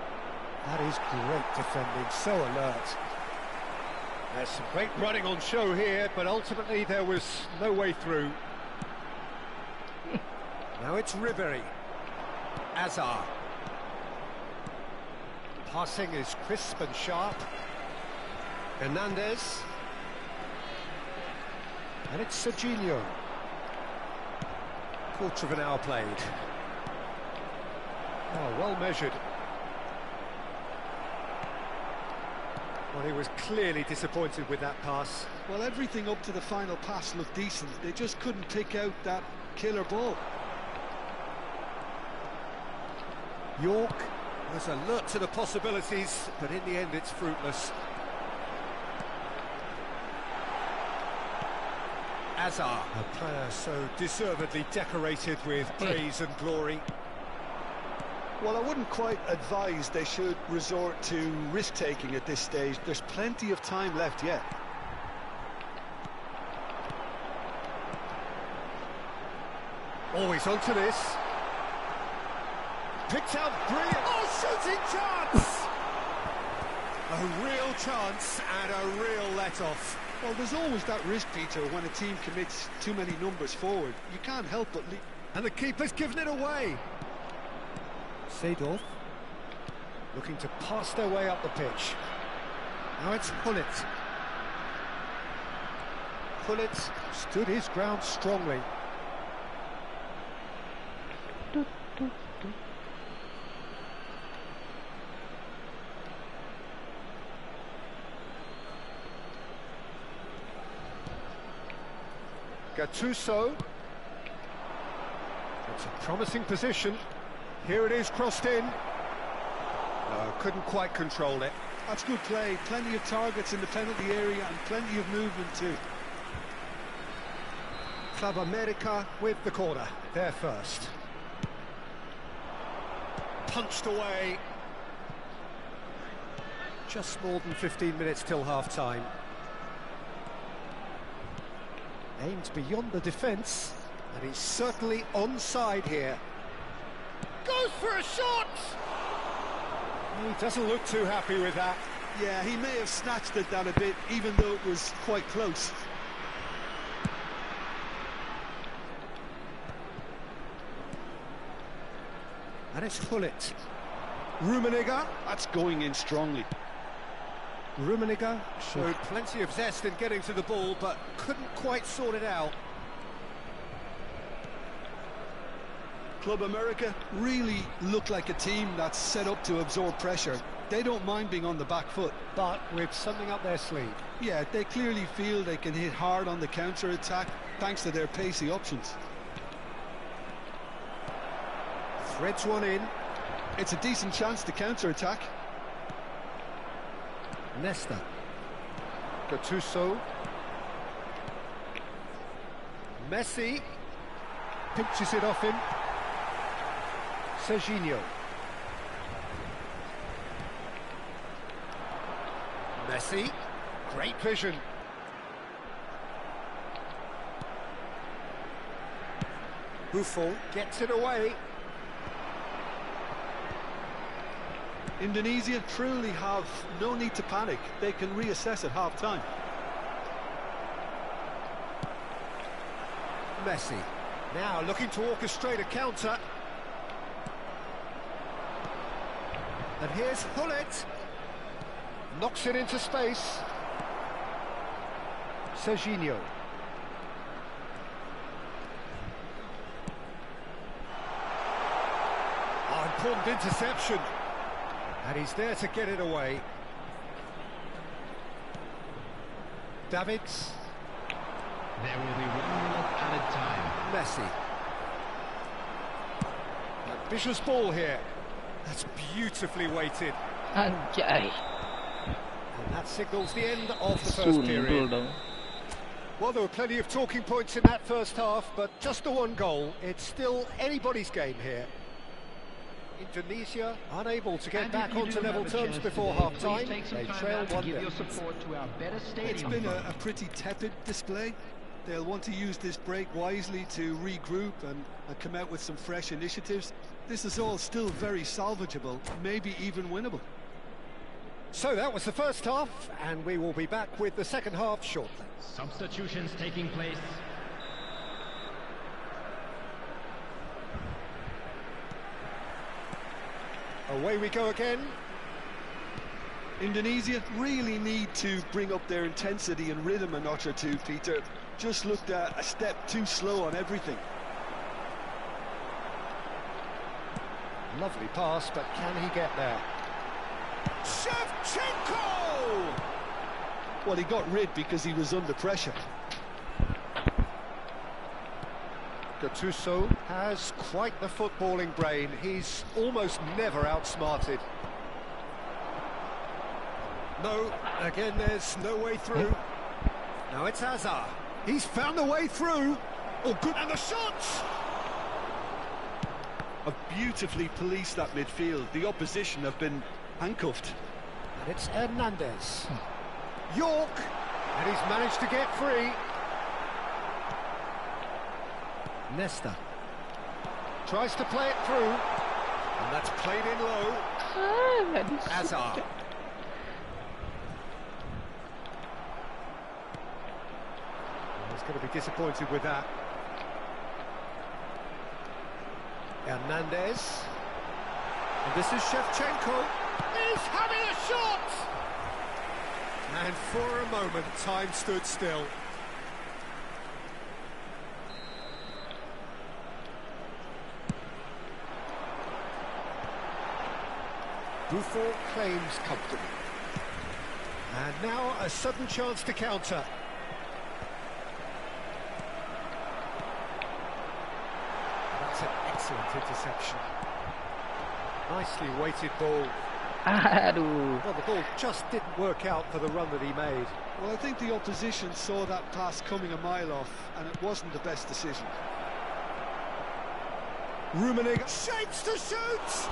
Speaker 1: That is great defending, so alert. There's some great running on show here, but ultimately there was no way through. Now it's Ribery. Azar. Passing is crisp and sharp. Hernandez. And it's Serginho. Quarter of an hour played. Oh, well measured. Well, he was clearly disappointed with that pass.
Speaker 2: Well, everything up to the final pass looked decent. They just couldn't pick out that killer ball.
Speaker 1: York was alert to the possibilities, but in the end it's fruitless. Azar, a player so deservedly decorated with praise and glory.
Speaker 2: Well, I wouldn't quite advise they should resort to risk-taking at this stage. There's plenty of time left yet.
Speaker 1: Always onto this. Picked out brilliant. Oh, shooting chance! A real chance and a real let-off.
Speaker 2: Well, there's always that risk, Peter, when a team commits too many numbers forward. You can't help but...
Speaker 1: And the keeper's given it away. Seedorf looking to pass their way up the pitch. Now it's Hullet. Hullet stood his ground strongly. Gattuso. It's a promising position. Here it is, crossed in. No, couldn't quite control it.
Speaker 2: That's good play. Plenty of targets in the penalty area and plenty of movement too.
Speaker 1: Club America with the corner. There first. Punched away. Just more than 15 minutes till half-time. Aimed beyond the defence, and he's certainly onside here. Goes for a shot! He doesn't look too happy with that.
Speaker 2: Yeah, he may have snatched at that a bit, even though it was quite close.
Speaker 1: And it's Hullet. Rummenigge.
Speaker 2: That's going in strongly.
Speaker 1: Rummenigge showed plenty of zest in getting to the ball, but couldn't quite sort it out.
Speaker 2: Club America really look like a team that's set up to absorb pressure. They don't mind being on the back foot.
Speaker 1: But with something up their sleeve.
Speaker 2: Yeah, they clearly feel they can hit hard on the counter-attack thanks to their pacey options.
Speaker 1: Threads one in.
Speaker 2: It's a decent chance to counter-attack.
Speaker 1: Nesta. Gattuso. Messi. Pinches it off him. Serginho. Messi. Great vision. Buffon gets it away.
Speaker 2: Indonesia truly have no need to panic. They can reassess at half-time.
Speaker 1: Messi. Now looking to orchestrate a counter. And here's Hullet. Knocks it into space. Serginho. Oh, important interception. And he's there to get it away. Davids.
Speaker 5: There will be 1 minute added time.
Speaker 1: Messi. Ambitious ball here. That's beautifully weighted.
Speaker 4: Anjay.
Speaker 1: And that signals the end of the first period. Well, there were plenty of talking points in that first half, but just the one goal. It's still anybody's game here. Indonesia unable to get back onto level terms before half-time. They trail 1-0.
Speaker 2: It's been a pretty tepid display. They'll want to use this break wisely to regroup and come out with some fresh initiatives. This is all still very salvageable, maybe even winnable.
Speaker 1: So that was the first half, and we will be back with the second half shortly.
Speaker 5: Substitutions taking place.
Speaker 1: Away we go again.
Speaker 2: Indonesia really need to bring up their intensity and rhythm a notch or two, Peter. Just looked a step too slow on everything.
Speaker 1: Lovely pass, but can he get there? Shevchenko!
Speaker 2: Well, he got rid because he was under pressure.
Speaker 1: Gattuso has quite the footballing brain. He's almost never outsmarted. No, again there's no way through. Now it's Hazard. He's found the way through. Oh, good, and the shots!
Speaker 2: Have beautifully policed that midfield. The opposition have been handcuffed.
Speaker 1: And it's Hernandez. York, and he's managed to get free. Nesta tries to play it through, and that's played in low. Hazard. He's going to be disappointed with that. Hernandez. And this is Shevchenko. He's having a shot! And for a moment, time stood still. Buffon claims comfortably. And now a sudden chance to counter. That's an excellent interception. Nicely weighted ball.
Speaker 4: Aduh.
Speaker 1: Well, the ball just didn't work out for the run that he made.
Speaker 2: Well, I think the opposition saw that pass coming a mile off, and it wasn't the best decision.
Speaker 1: Rummenigge shapes to shoot!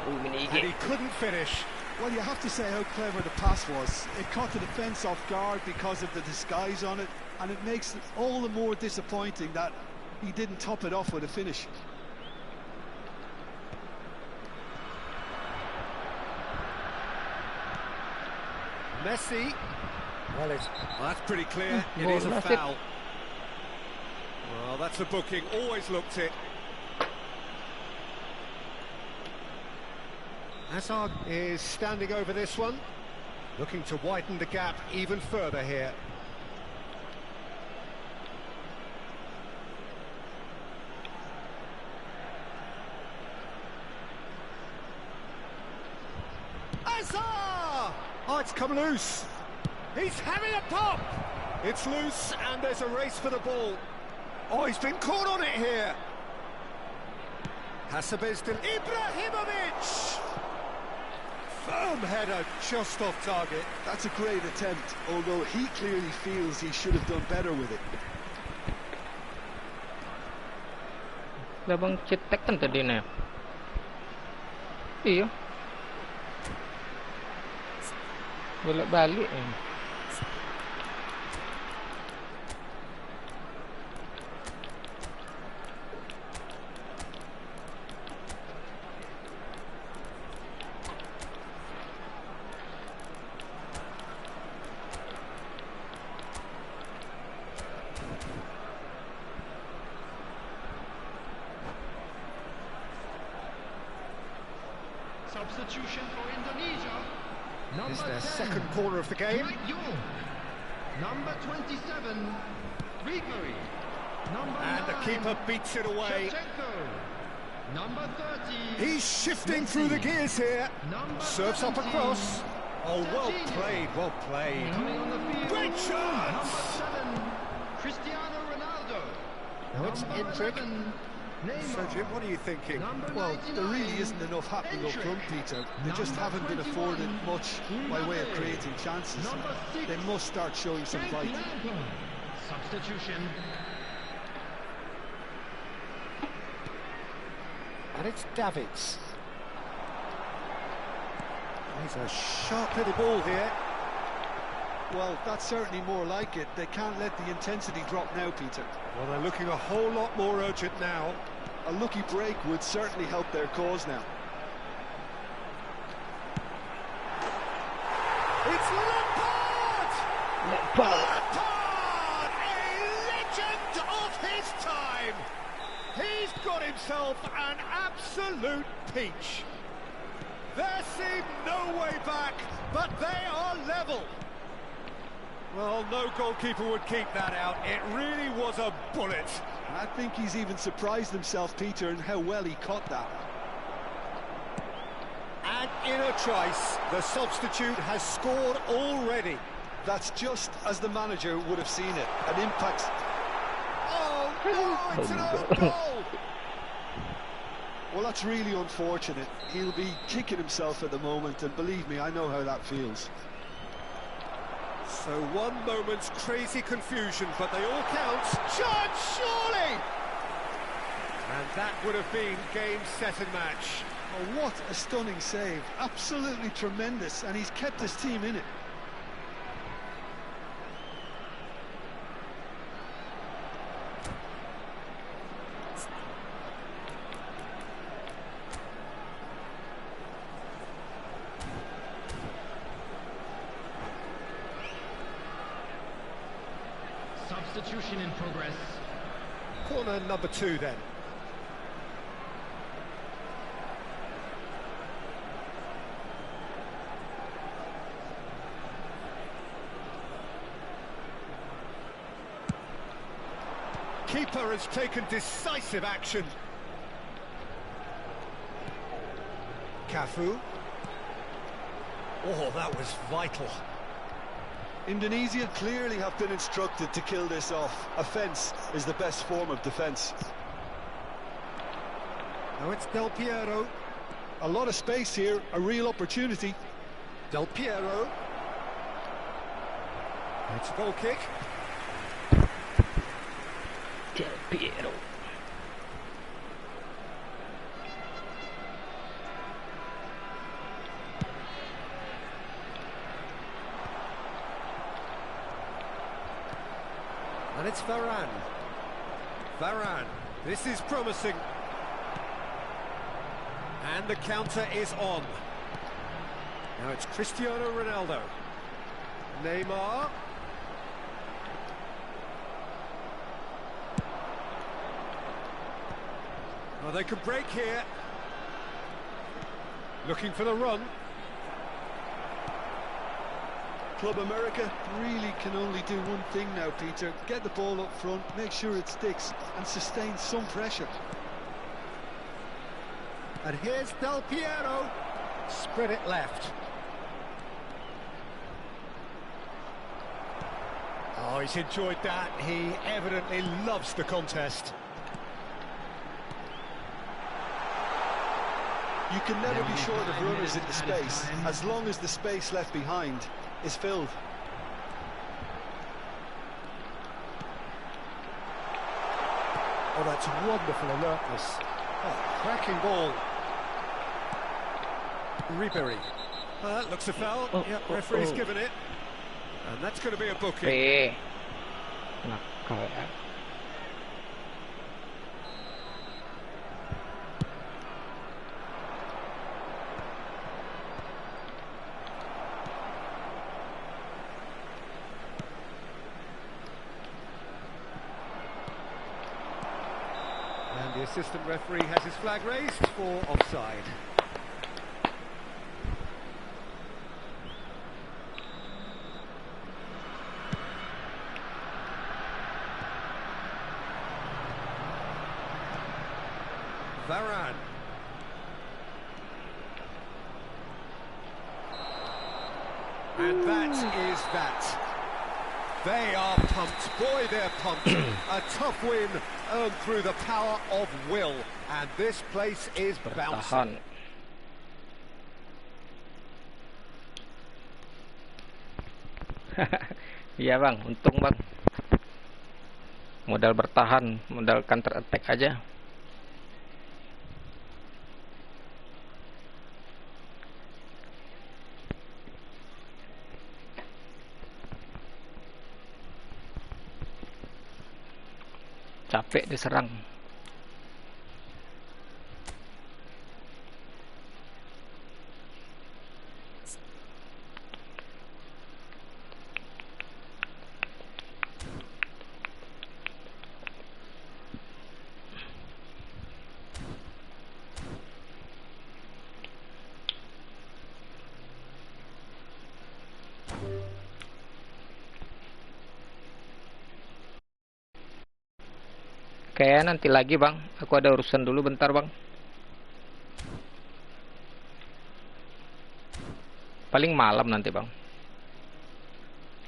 Speaker 1: And he couldn't finish.
Speaker 2: Well, you have to say how clever the pass was. It caught the defence off guard because of the disguise on it, and it makes it all the more disappointing that he didn't top it off with a finish.
Speaker 1: Messi. Well, that's pretty clear. It is a foul. Well, that's a booking. Always looked it. Hazard is standing over this one, looking to widen the gap even further here. Hazard! Oh, it's come loose. He's having a pop. It's loose, and there's a race for the ball. Oh, he's been caught on it here. Hasabezden Ibrahimovic! Firm header, just off target.
Speaker 2: That's a great attempt, although he clearly feels he should have done better with it.
Speaker 4: Abang cetek kan tadi nih. Iya. Bolak-balik ya.
Speaker 5: Substitution for Indonesia.
Speaker 1: It's their second corner of the game.
Speaker 5: Number 27, Ribery.
Speaker 1: And the keeper beats it away.
Speaker 5: Number 30.
Speaker 1: He's shifting through the gears here. Serves up across. Oh, well played, well played. Great chance!
Speaker 5: Number 7, Cristiano Ronaldo.
Speaker 1: Now it's Endrick. So, Jim, what are you thinking?
Speaker 2: Well, there really isn't enough happening up front, Peter. They just haven't been afforded much by way of creating chances. They must start showing some fight.
Speaker 5: Substitution.
Speaker 1: And it's Davids. He's a sharp little ball here.
Speaker 2: Well, that's certainly more like it. They can't let the intensity drop now, Peter.
Speaker 1: Well, they're looking a whole lot more urgent now.
Speaker 2: A lucky break would certainly help their cause now.
Speaker 1: It's Lampard! Lampard! A legend of his time! He's got himself an absolute peach. There seemed no way back, but they are level. Well, no goalkeeper would keep that out. It really was a bullet.
Speaker 2: I think he's even surprised himself, Peter, in how well he caught that.
Speaker 1: And in a trice, the substitute has scored already.
Speaker 2: That's just as the manager would have seen it. An impact.
Speaker 1: Oh, it's an own goal!
Speaker 2: Well, that's really unfortunate. He'll be kicking himself at the moment, and believe me, I know how that feels.
Speaker 1: So one moment's crazy confusion, but they all count. Judge, surely! And that would have been game, set and match.
Speaker 2: Oh, what a stunning save. Absolutely tremendous, and he's kept his team in it.
Speaker 5: Substitution in progress.
Speaker 1: Corner number 2 then. Keeper has taken decisive action. Cafu. Oh, that was vital.
Speaker 2: Indonesia clearly have been instructed to kill this off. Offence is the best form of defence.
Speaker 1: Now it's Del Piero.
Speaker 2: A lot of space here, a real opportunity.
Speaker 1: Del Piero. It's a goal kick.
Speaker 4: Del Piero.
Speaker 1: And it's Varane. Varane, this is promising. And the counter is on. Now it's Cristiano Ronaldo. Neymar. Oh, they can break here. Looking for the run.
Speaker 2: Club America really can only do one thing now, Peter. Get the ball up front, make sure it sticks, and sustain some pressure.
Speaker 1: And here's Del Piero. Spread it left. Oh, he's enjoyed that. He evidently loves the contest.
Speaker 2: You can never be short of runners in the space, as long as the space left behind is filled.
Speaker 1: Oh, that's wonderful alertness. Oh, cracking ball. Ribery. That looks a foul. Yep, referee's given it. And that's going to be a booking.
Speaker 4: Nakal ya.
Speaker 1: And the assistant referee has his flag raised for offside. Varane. And that is that. They are pumped. Boy, they're pumped. A tough win earned through the power of will. And this place is bouncing.
Speaker 4: Iya bang, untung bang. Modal bertahan, modal counter attack aja. Capek diserang. Kayak nanti lagi bang, aku ada urusan dulu bentar bang. Paling malam nanti bang.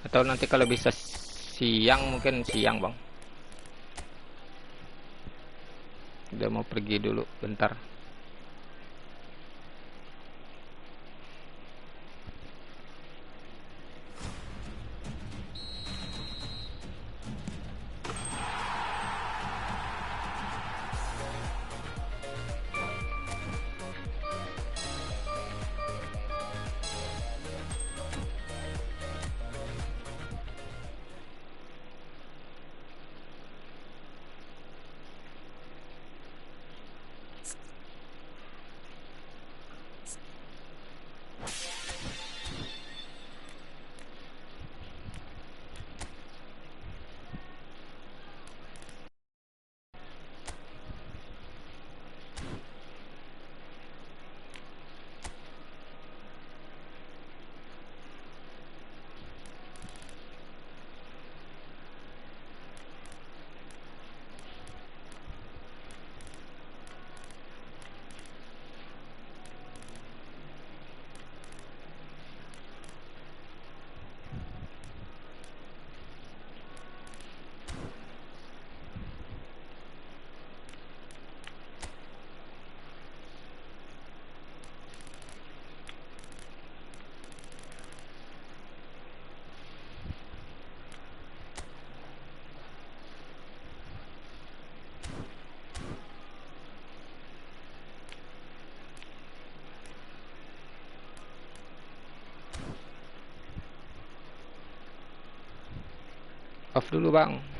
Speaker 4: Atau nanti kalau bisa siang, mungkin siang bang. Udah mau pergi dulu bentar. Off dulu bang.